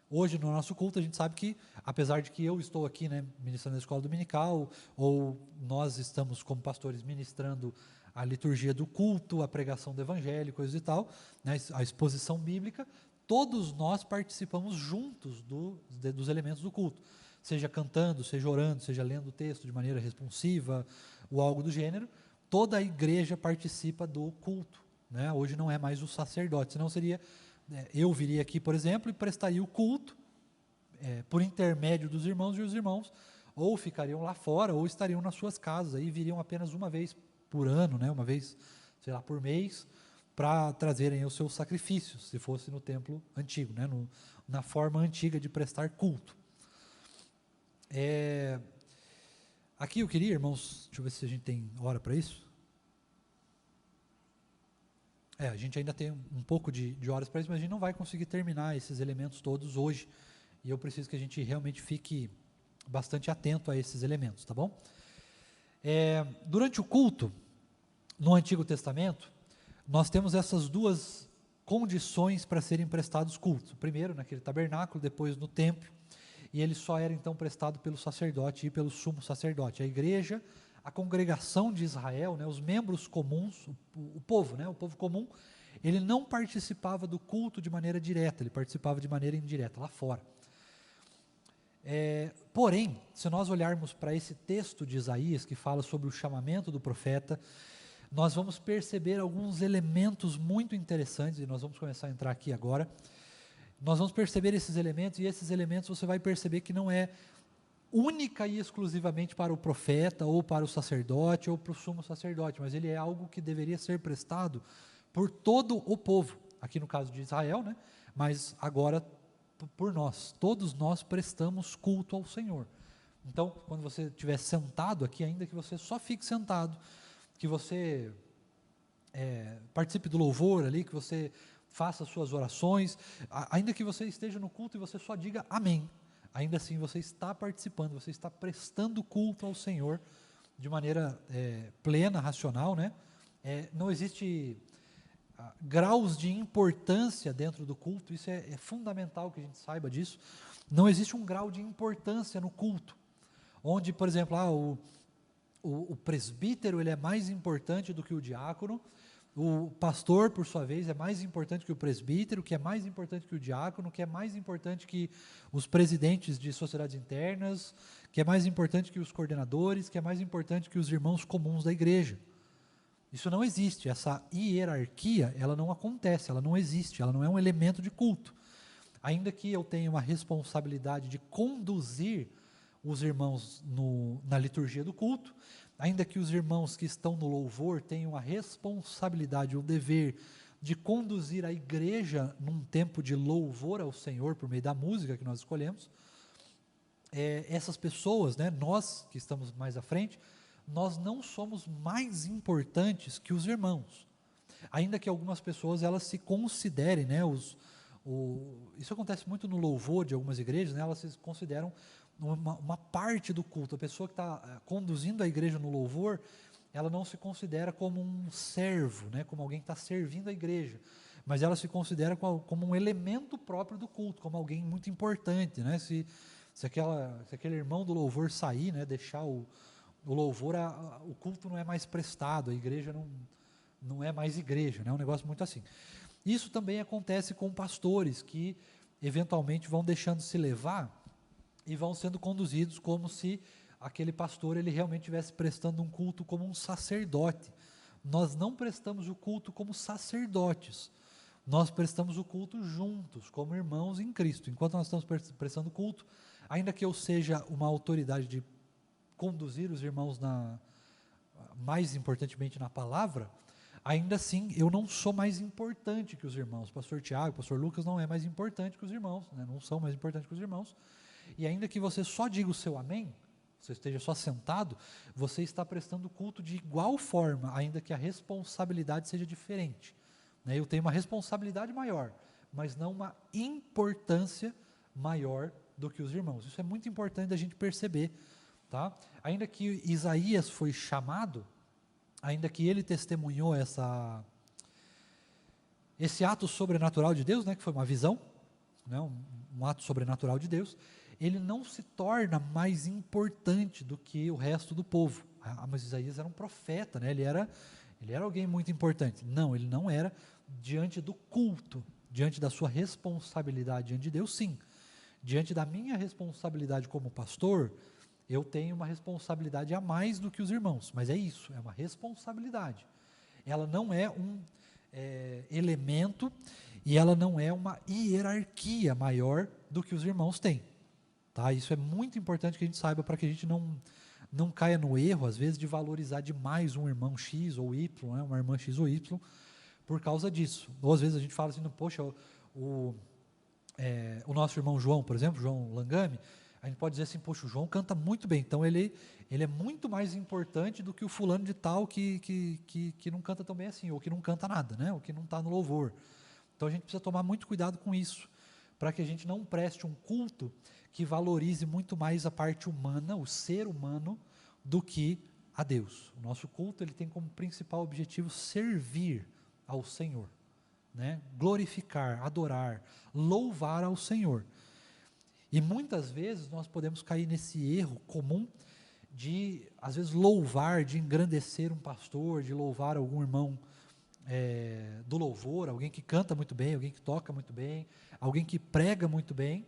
Hoje, no nosso culto, a gente sabe que, apesar de que eu estou aqui, né, ministrando na escola dominical, ou nós estamos como pastores ministrando a liturgia do culto, a pregação do evangelho, coisas e tal, né, a exposição bíblica, todos nós participamos juntos dos elementos do culto, seja cantando, seja orando, seja lendo o texto de maneira responsiva, ou algo do gênero. Toda a igreja participa do culto, né? Hoje não é mais o sacerdote, senão seria, eu viria aqui, por exemplo, e prestaria o culto por intermédio dos irmãos, e os irmãos ou ficariam lá fora, ou estariam nas suas casas, aí viriam apenas uma vez por ano, né? Uma vez, sei lá, por mês, para trazerem os seus sacrifícios, se fosse no templo antigo, né? Na forma antiga de prestar culto. Aqui eu queria, irmãos, deixa eu ver se a gente tem hora para isso. A gente ainda tem um pouco de horas para isso, mas a gente não vai conseguir terminar esses elementos todos hoje, e eu preciso que a gente realmente fique bastante atento a esses elementos, tá bom? Durante o culto, no Antigo Testamento, nós temos essas 2 condições para serem prestados cultos. Primeiro, naquele tabernáculo, depois no templo, e ele só era então prestado pelo sacerdote e pelo sumo sacerdote. A igreja, a congregação de Israel, né, os membros comuns, o povo, né, o povo comum, ele não participava do culto de maneira direta, ele participava de maneira indireta, lá fora. Porém, se nós olharmos para esse texto de Isaías, que fala sobre o chamamento do profeta, nós vamos perceber alguns elementos muito interessantes, e nós vamos começar a entrar aqui agora. Nós vamos perceber esses elementos, e esses elementos você vai perceber que não é única e exclusivamente para o profeta, ou para o sacerdote, ou para o sumo sacerdote, mas ele é algo que deveria ser prestado por todo o povo, aqui no caso de Israel, né? Mas agora por nós, todos nós prestamos culto ao Senhor. Então, quando você estiver sentado aqui, ainda que você só fique sentado, que você participe do louvor ali, que você faça suas orações, ainda que você esteja no culto e você só diga amém, ainda assim você está participando, você está prestando culto ao Senhor de maneira plena, racional, né? Não existe graus de importância dentro do culto, isso é fundamental que a gente saiba disso. Não existe um grau de importância no culto, onde, por exemplo, o presbítero ele é mais importante do que o diácono, o pastor, por sua vez, é mais importante que o presbítero, que é mais importante que o diácono, que é mais importante que os presidentes de sociedades internas, que é mais importante que os coordenadores, que é mais importante que os irmãos comuns da igreja. Isso não existe, essa hierarquia, ela não acontece, ela não existe, ela não é um elemento de culto. Ainda que eu tenha uma responsabilidade de conduzir os irmãos na liturgia do culto, ainda que os irmãos que estão no louvor tenham a responsabilidade, o dever de conduzir a igreja num tempo de louvor ao Senhor por meio da música que nós escolhemos, essas pessoas, né, nós que estamos mais à frente, nós não somos mais importantes que os irmãos, ainda que algumas pessoas elas se considerem, né, isso acontece muito no louvor de algumas igrejas, né, elas se consideram uma parte do culto. A pessoa que está conduzindo a igreja no louvor, ela não se considera como um servo, né, como alguém que está servindo a igreja, mas ela se considera como um elemento próprio do culto, como alguém muito importante, né? Se aquele irmão do louvor sair, né, deixar o louvor, o culto não é mais prestado, a igreja não é mais igreja, né? É um negócio muito assim. Isso também acontece com pastores que eventualmente vão deixando se levar e vão sendo conduzidos como se aquele pastor ele realmente estivesse prestando um culto como um sacerdote. Nós não prestamos o culto como sacerdotes, nós prestamos o culto juntos, como irmãos em Cristo. Enquanto nós estamos prestando culto, ainda que eu seja uma autoridade de conduzir os irmãos mais importantemente na palavra, ainda assim eu não sou mais importante que os irmãos. Pastor Tiago, pastor Lucas não é mais importante que os irmãos, né? Não são mais importantes que os irmãos. E ainda que você só diga o seu amém, você esteja só sentado, você está prestando culto de igual forma, ainda que a responsabilidade seja diferente, né? Eu tenho uma responsabilidade maior, mas não uma importância maior do que os irmãos. Isso é muito importante da gente perceber, tá? Ainda que Isaías foi chamado, ainda que ele testemunhou esse ato sobrenatural de Deus, né, que foi uma visão, né, um ato sobrenatural de Deus, ele não se torna mais importante do que o resto do povo. Mas Isaías era um profeta, né? Ele era alguém muito importante. Não, ele não era diante do culto, diante da sua responsabilidade diante de Deus, sim. Diante da minha responsabilidade como pastor, eu tenho uma responsabilidade a mais do que os irmãos, mas é isso, é uma responsabilidade. Ela não é um elemento e ela não é uma hierarquia maior do que os irmãos têm. Tá? Isso é muito importante que a gente saiba para que a gente não caia no erro, às vezes, de valorizar demais um irmão X ou Y, né, uma irmã X ou Y, por causa disso. Ou às vezes a gente fala assim, poxa, o nosso irmão João, por exemplo, João Langami, a gente pode dizer assim, poxa, o João canta muito bem, então ele é muito mais importante do que o fulano de tal que não canta tão bem assim, ou que não canta nada, né, ou que não está no louvor. Então a gente precisa tomar muito cuidado com isso, para que a gente não preste um culto que valorize muito mais a parte humana, o ser humano, do que a Deus. O nosso culto ele tem como principal objetivo servir ao Senhor, né? Glorificar, adorar, louvar ao Senhor. E muitas vezes nós podemos cair nesse erro comum de, às vezes, louvar, de engrandecer um pastor, de louvar algum irmão do louvor, alguém que canta muito bem, alguém que toca muito bem, alguém que prega muito bem,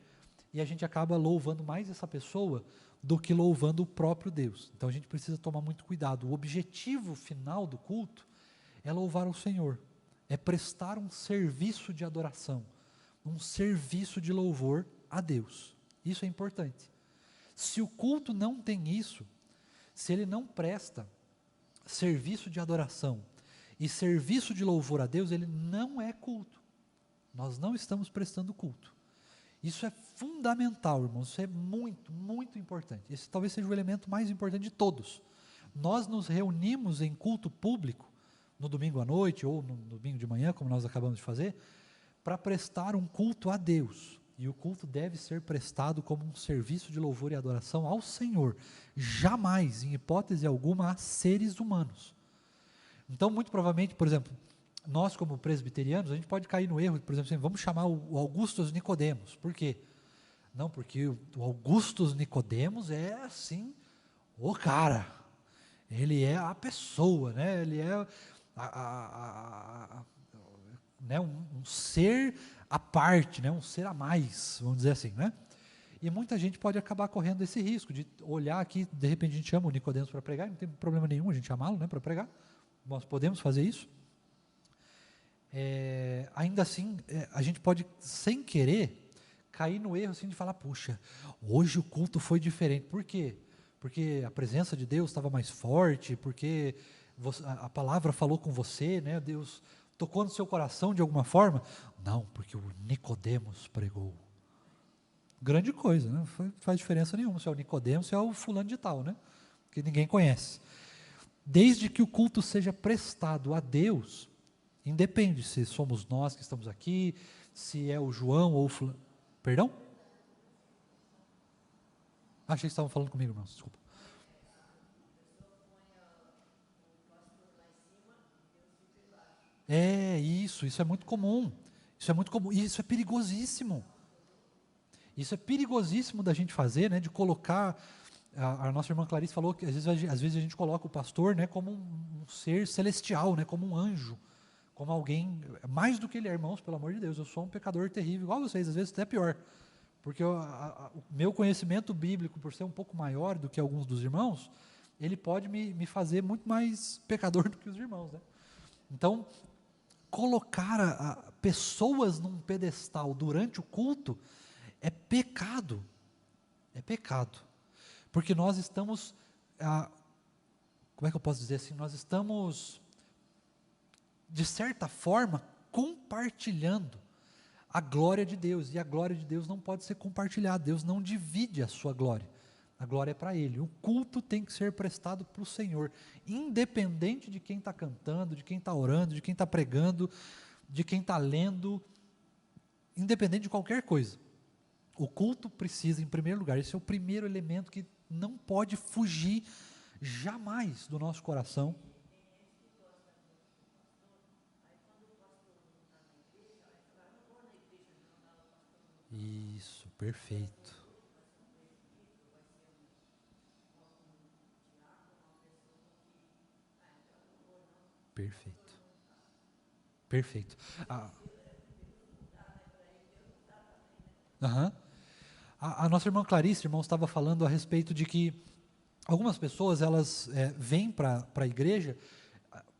e a gente acaba louvando mais essa pessoa do que louvando o próprio Deus. Então a gente precisa tomar muito cuidado. O objetivo final do culto é louvar o Senhor, é prestar um serviço de adoração, um serviço de louvor a Deus. Isso é importante. Se o culto não tem isso, se ele não presta serviço de adoração e serviço de louvor a Deus, ele não é culto. Nós não estamos prestando culto. Isso é fundamental, irmãos, isso é muito, muito importante. Esse talvez seja o elemento mais importante de todos. Nós nos reunimos em culto público, no domingo à noite ou no domingo de manhã, como nós acabamos de fazer, para prestar um culto a Deus. E o culto deve ser prestado como um serviço de louvor e adoração ao Senhor. Jamais, em hipótese alguma, a seres humanos. Então, muito provavelmente, por exemplo, nós como presbiterianos, a gente pode cair no erro, por exemplo, assim, vamos chamar o Augustus Nicodemos. Por quê? Não, porque o Augustus Nicodemos é assim, o cara. Ele é a pessoa, né? Ele é né? um ser à parte, né? Um ser a mais, vamos dizer assim, né? E muita gente pode acabar correndo esse risco de olhar aqui, de repente a gente chama o Nicodemos para pregar, não tem problema nenhum a gente chamá-lo, né, para pregar. Nós podemos fazer isso. Ainda assim, a gente pode, sem querer, cair no erro assim, de falar, puxa, hoje o culto foi diferente. Por quê? Porque a presença de Deus estava mais forte, porque a palavra falou com você, né? Deus tocou no seu coração de alguma forma. Não, porque o Nicodemos pregou. Grande coisa, né? Faz diferença nenhuma se é o Nicodemos, se é o fulano de tal, né? Que ninguém conhece. Desde que o culto seja prestado a Deus, independe se somos nós que estamos aqui, se é o João ou o fulano. Perdão? Achei que estavam falando comigo, irmãos, desculpa. Isso é muito comum. Isso é muito comum, e isso é perigosíssimo. Isso é perigosíssimo da gente fazer, né, de colocar, a nossa irmã Clarice falou que às vezes a gente coloca o pastor, né, como um ser celestial, né, como um anjo, como alguém, mais do que ele é, irmãos, pelo amor de Deus, eu sou um pecador terrível, igual vocês, às vezes até pior, porque o meu conhecimento bíblico, por ser um pouco maior do que alguns dos irmãos, ele pode me fazer muito mais pecador do que os irmãos, né? Então, colocar pessoas num pedestal durante o culto é pecado, porque nós estamos, como é que eu posso dizer assim, nós estamos, de certa forma, compartilhando a glória de Deus, e a glória de Deus não pode ser compartilhada, Deus não divide a sua glória, a glória é para Ele, o culto tem que ser prestado para o Senhor, independente de quem está cantando, de quem está orando, de quem está pregando, de quem está lendo, independente de qualquer coisa. O culto precisa, em primeiro lugar, esse é o primeiro elemento que não pode fugir jamais do nosso coração. Isso, perfeito. Perfeito. Perfeito. A nossa irmã Clarice, irmão, estava falando a respeito de que algumas pessoas, elas vêm para a igreja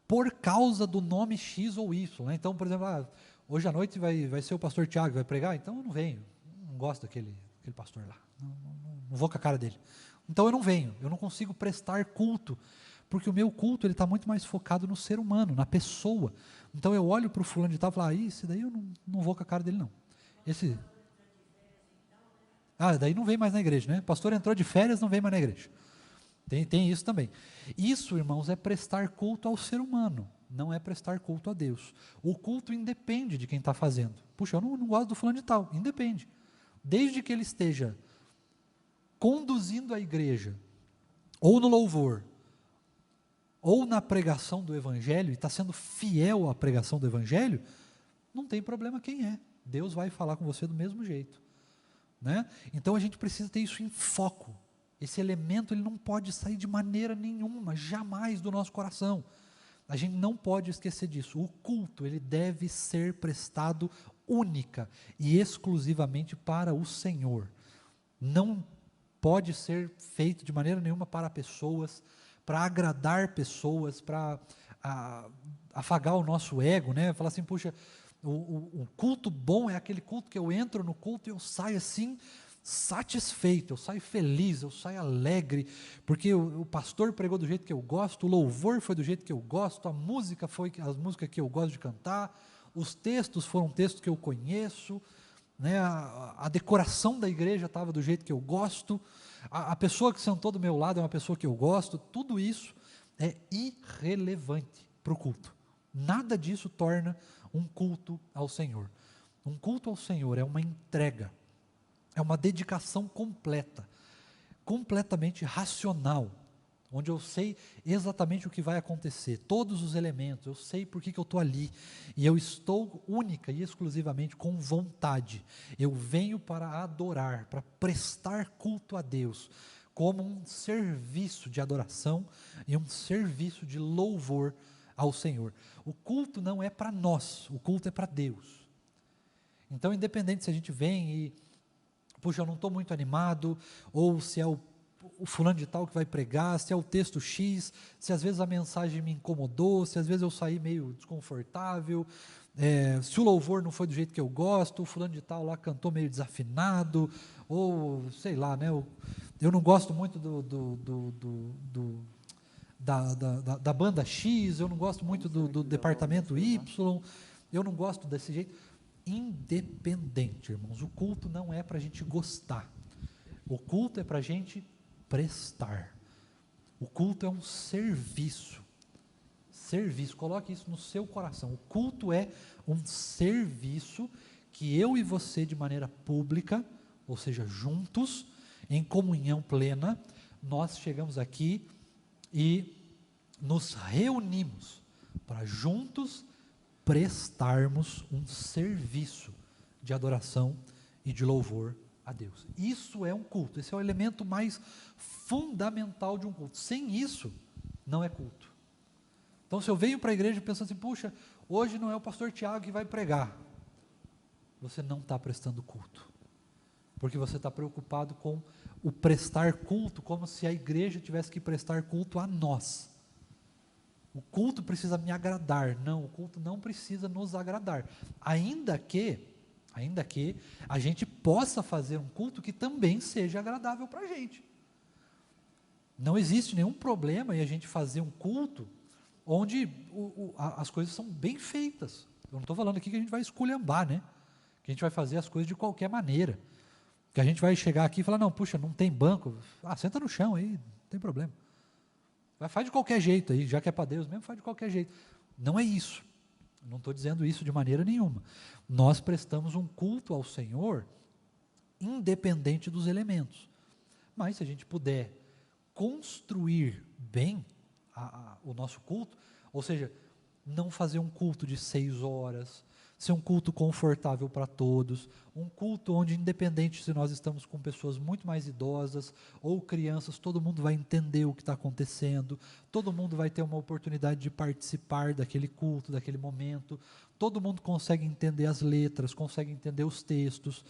por causa do nome X ou Y, né? Então, por exemplo, hoje à noite vai ser o pastor Tiago que vai pregar, então eu não venho, não gosto daquele pastor lá, não vou com a cara dele. Então eu não venho, eu não consigo prestar culto, porque o meu culto ele está muito mais focado no ser humano, na pessoa. Então eu olho para o fulano de tal e falo, esse daí eu não vou com a cara dele não. Daí não vem mais na igreja, né? O pastor entrou de férias, não vem mais na igreja. Tem isso também. Isso, irmãos, é prestar culto ao ser humano, não é prestar culto a Deus. O culto independe de quem está fazendo. Puxa, eu não gosto do fulano de tal, independe. Desde que ele esteja conduzindo a igreja, ou no louvor, ou na pregação do evangelho, e está sendo fiel à pregação do evangelho, não tem problema quem é. Deus vai falar com você do mesmo jeito. Né? Então a gente precisa ter isso em foco. Esse elemento ele não pode sair de maneira nenhuma, jamais do nosso coração. A gente não pode esquecer disso. O culto ele deve ser prestado única e exclusivamente para o Senhor. não pode ser feito de maneira nenhuma para pessoas, para agradar pessoas, para afagar o nosso ego, né? Falar assim, puxa, o culto bom é aquele culto que eu entro no culto e eu saio assim, satisfeito, eu saio feliz, eu saio alegre, porque o pastor pregou do jeito que eu gosto, o louvor foi do jeito que eu gosto, a música foi as músicas que eu gosto de cantar, os textos foram textos que eu conheço, né, a decoração da igreja estava do jeito que eu gosto, a pessoa que sentou do meu lado é uma pessoa que eu gosto, tudo isso é irrelevante para o culto. Nada disso torna um culto ao Senhor. Um culto ao Senhor é uma entrega, é uma dedicação completa, completamente racional, onde eu sei exatamente o que vai acontecer, todos os elementos, eu sei por que eu estou ali, e eu estou única e exclusivamente com vontade, eu venho para adorar, para prestar culto a Deus, como um serviço de adoração e um serviço de louvor ao Senhor. O culto não é para nós, o culto é para Deus. Então, independente se a gente vem e, puxa, eu não estou muito animado, ou se é o fulano de tal que vai pregar, se é o texto X, se às vezes a mensagem me incomodou, se às vezes eu saí meio desconfortável, se o louvor não foi do jeito que eu gosto, o fulano de tal lá cantou meio desafinado, ou sei lá, né, eu não gosto muito da banda X, eu não gosto muito do departamento Y, eu não gosto desse jeito. Independente, irmãos, o culto não é para a gente gostar, o culto é para a gente prestar, o culto é um serviço, coloque isso no seu coração, o culto é um serviço que eu e você de maneira pública, ou seja, juntos, em comunhão plena, nós chegamos aqui e nos reunimos para juntos prestarmos um serviço de adoração e de louvor a Deus. Isso é um culto, esse é o elemento mais fundamental de um culto. Sem isso, não é culto. Então, se eu venho para a igreja pensando assim, puxa, hoje não é o pastor Tiago que vai pregar, você não está prestando culto, porque você está preocupado com o prestar culto, como se a igreja tivesse que prestar culto a nós. O culto precisa me agradar. Não, o culto não precisa nos agradar. Ainda que a gente possa fazer um culto que também seja agradável para a gente. Não existe nenhum problema em a gente fazer um culto onde as coisas são bem feitas. Eu não estou falando aqui que a gente vai esculhambar, né? Que a gente vai fazer as coisas de qualquer maneira. Que a gente vai chegar aqui e falar, não, puxa, não tem banco. Senta no chão aí, não tem problema. Faz de qualquer jeito aí, já que é para Deus mesmo, faz de qualquer jeito. Não é isso. Não estou dizendo isso de maneira nenhuma. Nós prestamos um culto ao Senhor independente dos elementos. Mas se a gente puder construir bem o nosso culto, ou seja, não fazer um culto de 6 horas, ser um culto confortável para todos, um culto onde, independente se nós estamos com pessoas muito mais idosas ou crianças, todo mundo vai entender o que está acontecendo, todo mundo vai ter uma oportunidade de participar daquele culto, daquele momento, todo mundo consegue entender as letras, consegue entender os textos,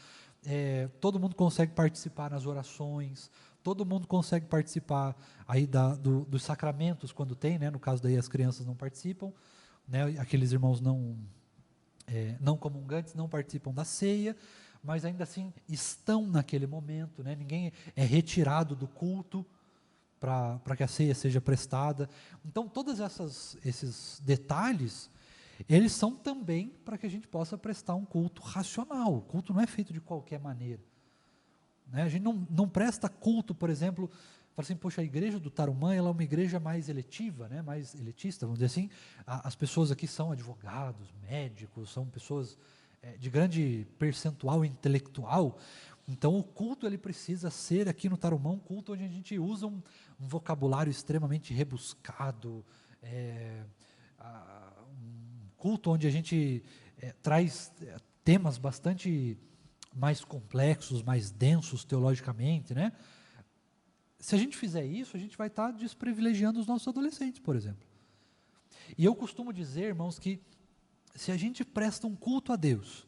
todo mundo consegue participar nas orações, todo mundo consegue participar aí dos sacramentos quando tem, né? No caso daí as crianças não participam, né? Aqueles irmãos não comungantes não participam da ceia, mas ainda assim estão naquele momento, né? Ninguém é retirado do culto para que a ceia seja prestada. Então todos esses detalhes, eles são também para que a gente possa prestar um culto racional. O culto não é feito de qualquer maneira, né? A gente não presta culto, por exemplo, fala assim, poxa, a igreja do Tarumã, ela é uma igreja mais eletiva, né, mais elitista, vamos dizer assim. As pessoas aqui são advogados, médicos, são pessoas de grande percentual intelectual. Então o culto ele precisa ser aqui no Tarumã um culto onde a gente usa um vocabulário extremamente rebuscado, um culto onde a gente traz temas bastante mais complexos, mais densos teologicamente, né? Se a gente fizer isso, a gente vai estar desprivilegiando os nossos adolescentes, por exemplo. E eu costumo dizer, irmãos, que se a gente presta um culto a Deus,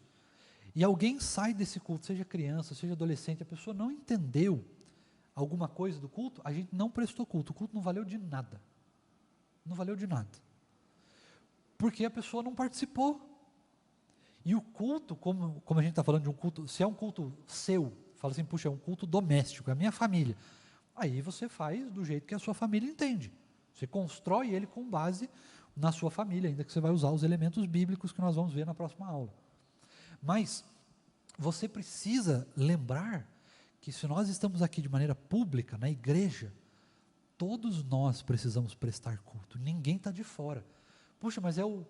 e alguém sai desse culto, seja criança, seja adolescente, a pessoa não entendeu alguma coisa do culto, a gente não prestou culto, o culto não valeu de nada. Não valeu de nada. Porque a pessoa não participou. E o culto, como a gente está falando de um culto, se é um culto seu, fala assim, puxa, é um culto doméstico, é a minha família. Aí você faz do jeito que a sua família entende. Você constrói ele com base na sua família, ainda que você vai usar os elementos bíblicos que nós vamos ver na próxima aula. Mas você precisa lembrar que se nós estamos aqui de maneira pública, na igreja, todos nós precisamos prestar culto, ninguém está de fora. Puxa, mas é o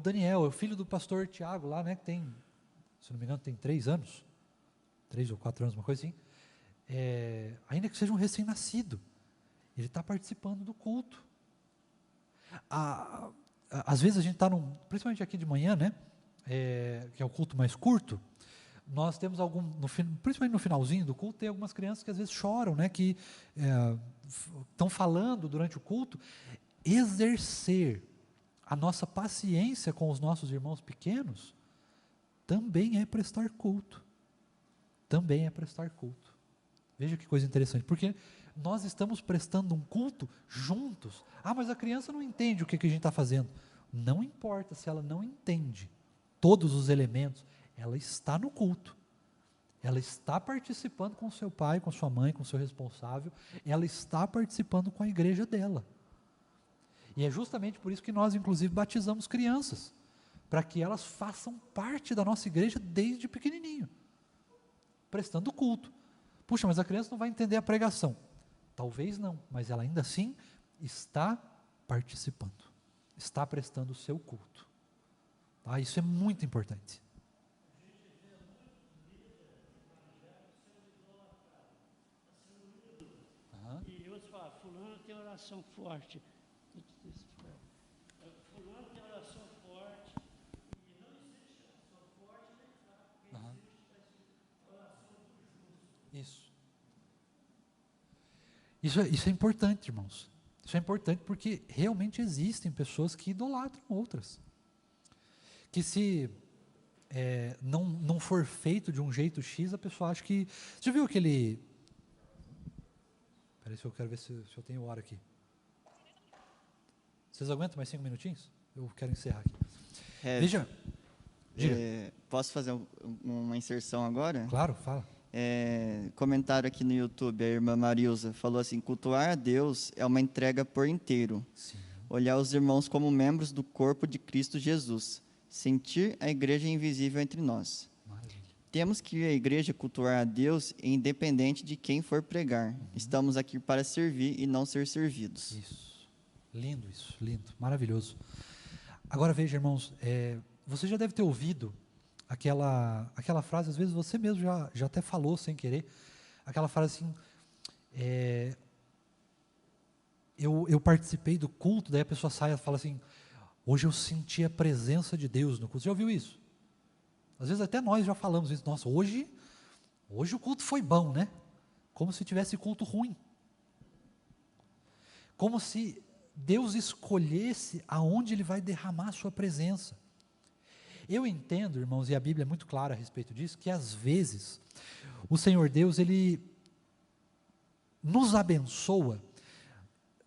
Daniel, é o filho do pastor Tiago lá, né, que tem, se não me engano, tem 3 anos, 3 ou 4 anos, uma coisa assim, ainda que seja um recém-nascido, ele está participando do culto. Às vezes a gente está, principalmente aqui de manhã, né, que é o culto mais curto, nós temos principalmente no finalzinho do culto, tem algumas crianças que às vezes choram, né, que estão falando durante o culto. Exercer a nossa paciência com os nossos irmãos pequenos também é prestar culto. Também é prestar culto. Veja que coisa interessante, porque nós estamos prestando um culto juntos. Mas a criança não entende o que a gente está fazendo. Não importa se ela não entende todos os elementos, ela está no culto. Ela está participando com seu pai, com sua mãe, com seu responsável. Ela está participando com a igreja dela. E é justamente por isso que nós, inclusive, batizamos crianças, para que elas façam parte da nossa igreja desde pequenininho, prestando culto. Puxa, mas a criança não vai entender a pregação. Talvez não, mas ela ainda assim está participando, está prestando o seu culto. Tá? Isso é muito importante. E outros falam, fulano tem oração forte. Fulano tem oração forte e não existe oração forte nem fraca. Existe a oração do justo. Isso é importante, irmãos. Isso é importante porque realmente existem pessoas que idolatram outras. Que se não for feito de um jeito X, a pessoa acha que... Você já viu aquele... Espera aí, eu quero ver se eu tenho hora aqui. Vocês aguentam mais 5 minutinhos? Eu quero encerrar aqui. Veja. Diga. Posso fazer uma inserção agora? Claro, fala. Comentário aqui no YouTube, a irmã Marilza falou assim: cultuar a Deus é uma entrega por inteiro. Sim. Olhar os irmãos como membros do corpo de Cristo Jesus. Sentir a igreja invisível entre nós. Maravilha. Temos que ir à igreja cultuar a Deus independente de quem for pregar. Estamos aqui para servir e não ser servidos. Isso. Lindo isso, lindo, maravilhoso. Agora veja, irmãos, você já deve ter ouvido aquela frase, às vezes você mesmo já até falou sem querer, aquela frase assim, eu participei do culto, daí a pessoa sai e fala assim, hoje eu senti a presença de Deus no culto. Você já ouviu isso? Às vezes até nós já falamos isso, nossa, hoje o culto foi bom, né? Como se tivesse culto ruim. Como se Deus escolhesse aonde Ele vai derramar a sua presença. Eu entendo, irmãos, e a Bíblia é muito clara a respeito disso, que às vezes o Senhor Deus, Ele nos abençoa,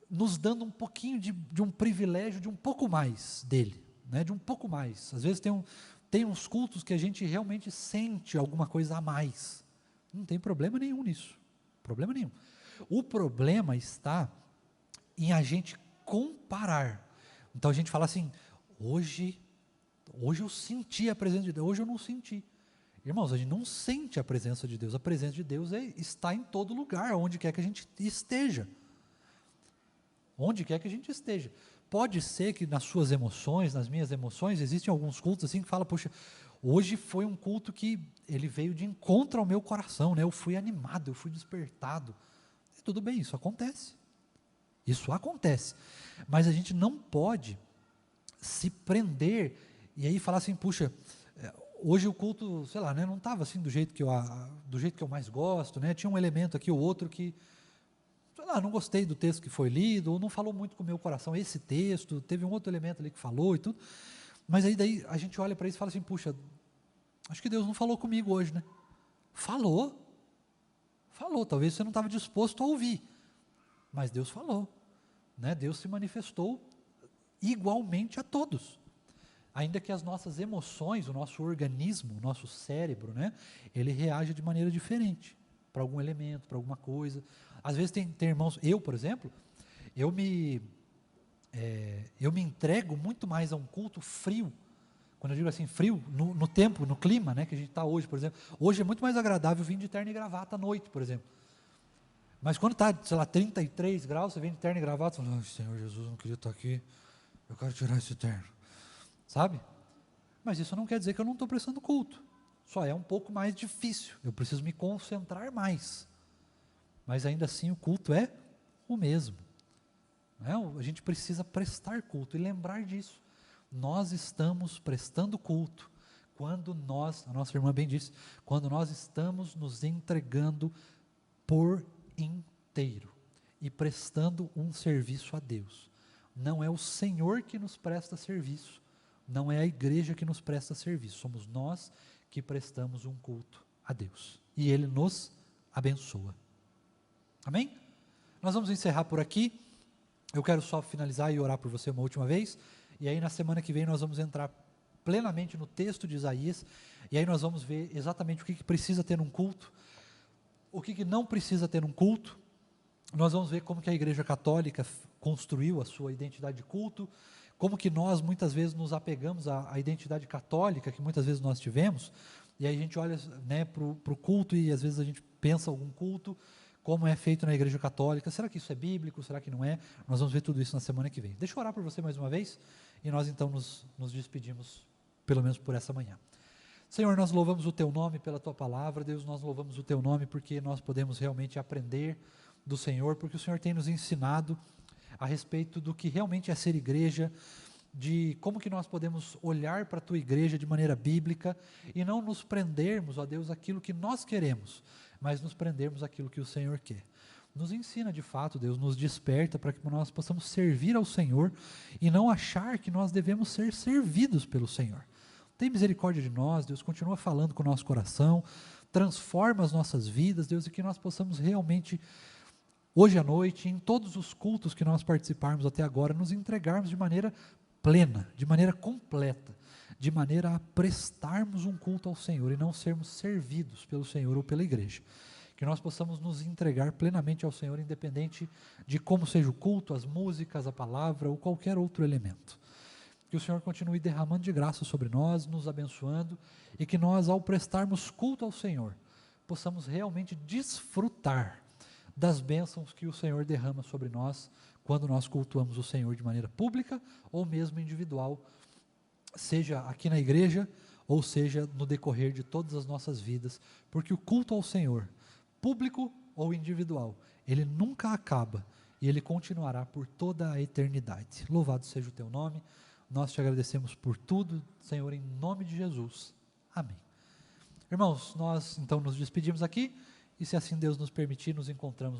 nos dando um pouquinho de um privilégio, de um pouco mais dEle, né, de um pouco mais. Às vezes tem uns cultos que a gente realmente sente alguma coisa a mais. Não tem problema nenhum nisso, problema nenhum. O problema está em a gente comparar. Então a gente fala assim, hoje eu senti a presença de Deus, hoje eu não senti. Irmãos, a gente não sente a presença de Deus, a presença de Deus está em todo lugar, onde quer que a gente esteja. Onde quer que a gente esteja. Pode ser que nas suas emoções, nas minhas emoções, existem alguns cultos assim que falam, poxa, hoje foi um culto que ele veio de encontro ao meu coração, né? Eu fui animado, eu fui despertado. E tudo bem, isso acontece. Isso acontece, mas a gente não pode se prender e aí falar assim, puxa, hoje o culto, sei lá, né, não estava assim do jeito que eu mais gosto, né, tinha um elemento aqui ou outro que, sei lá, não gostei do texto que foi lido, ou não falou muito com o meu coração esse texto, teve um outro elemento ali que falou e tudo, mas aí daí a gente olha para isso e fala assim, puxa, acho que Deus não falou comigo hoje, né? Falou. Falou, talvez você não estava disposto a ouvir, mas Deus falou, né? Deus se manifestou igualmente a todos, ainda que as nossas emoções, o nosso organismo, o nosso cérebro, né? Ele reage de maneira diferente, para algum elemento, para alguma coisa. Às vezes tem irmãos, eu, por exemplo, eu me entrego muito mais a um culto frio. Quando eu digo assim, frio, no tempo, no clima, né, que a gente está hoje, por exemplo. Hoje é muito mais agradável vir de terno e gravata à noite, por exemplo. Mas quando está, sei lá, 33 graus, você vem de terno e gravata, você fala, ai, Senhor Jesus, eu não queria estar aqui, eu quero tirar esse terno. Sabe? Mas isso não quer dizer que eu não estou prestando culto. Só é um pouco mais difícil, eu preciso me concentrar mais. Mas ainda assim o culto é o mesmo. Né? A gente precisa prestar culto e lembrar disso. Nós estamos prestando culto quando nós, a nossa irmã bem disse, quando nós estamos nos entregando por inteiro e prestando um serviço a Deus. Não é o Senhor que nos presta serviço, não é a igreja que nos presta serviço, somos nós que prestamos um culto a Deus. E Ele nos abençoa. Amém? Nós vamos encerrar por aqui. Eu quero só finalizar e orar por você uma última vez. E aí na semana que vem nós vamos entrar plenamente no texto de Isaías, e aí nós vamos ver exatamente o que precisa ter num culto, o que não precisa ter num culto. Nós vamos ver como que a Igreja Católica construiu a sua identidade de culto, como que nós muitas vezes nos apegamos à identidade católica que muitas vezes nós tivemos, e aí a gente olha, né, para o culto e às vezes a gente pensa algum culto, como é feito na Igreja Católica, será que isso é bíblico, será que não é? Nós vamos ver tudo isso na semana que vem. Deixa eu orar por você mais uma vez, e nós então nos despedimos, pelo menos por essa manhã. Senhor, nós louvamos o Teu nome pela Tua palavra, Deus, nós louvamos o Teu nome porque nós podemos realmente aprender do Senhor, porque o Senhor tem nos ensinado a respeito do que realmente é ser igreja, de como que nós podemos olhar para a Tua igreja de maneira bíblica e não nos prendermos, ó Deus, aquilo que nós queremos, mas nos prendermos aquilo que o Senhor quer. Nos ensina de fato, Deus, nos desperta para que nós possamos servir ao Senhor e não achar que nós devemos ser servidos pelo Senhor. Tem misericórdia de nós, Deus, continua falando com o nosso coração, transforma as nossas vidas, Deus, e que nós possamos realmente, hoje à noite, em todos os cultos que nós participarmos até agora, nos entregarmos de maneira plena, de maneira completa, de maneira a prestarmos um culto ao Senhor e não sermos servidos pelo Senhor ou pela igreja. Que nós possamos nos entregar plenamente ao Senhor, independente de como seja o culto, as músicas, a palavra ou qualquer outro elemento. Que o Senhor continue derramando de graça sobre nós, nos abençoando, e que nós, ao prestarmos culto ao Senhor, possamos realmente desfrutar das bênçãos que o Senhor derrama sobre nós, quando nós cultuamos o Senhor de maneira pública ou mesmo individual, seja aqui na igreja, ou seja no decorrer de todas as nossas vidas, porque o culto ao Senhor, público ou individual, ele nunca acaba, e ele continuará por toda a eternidade. Louvado seja o Teu nome, nós te agradecemos por tudo, Senhor, em nome de Jesus. Amém. Irmãos, nós então nos despedimos aqui, e se assim Deus nos permitir, nos encontramos no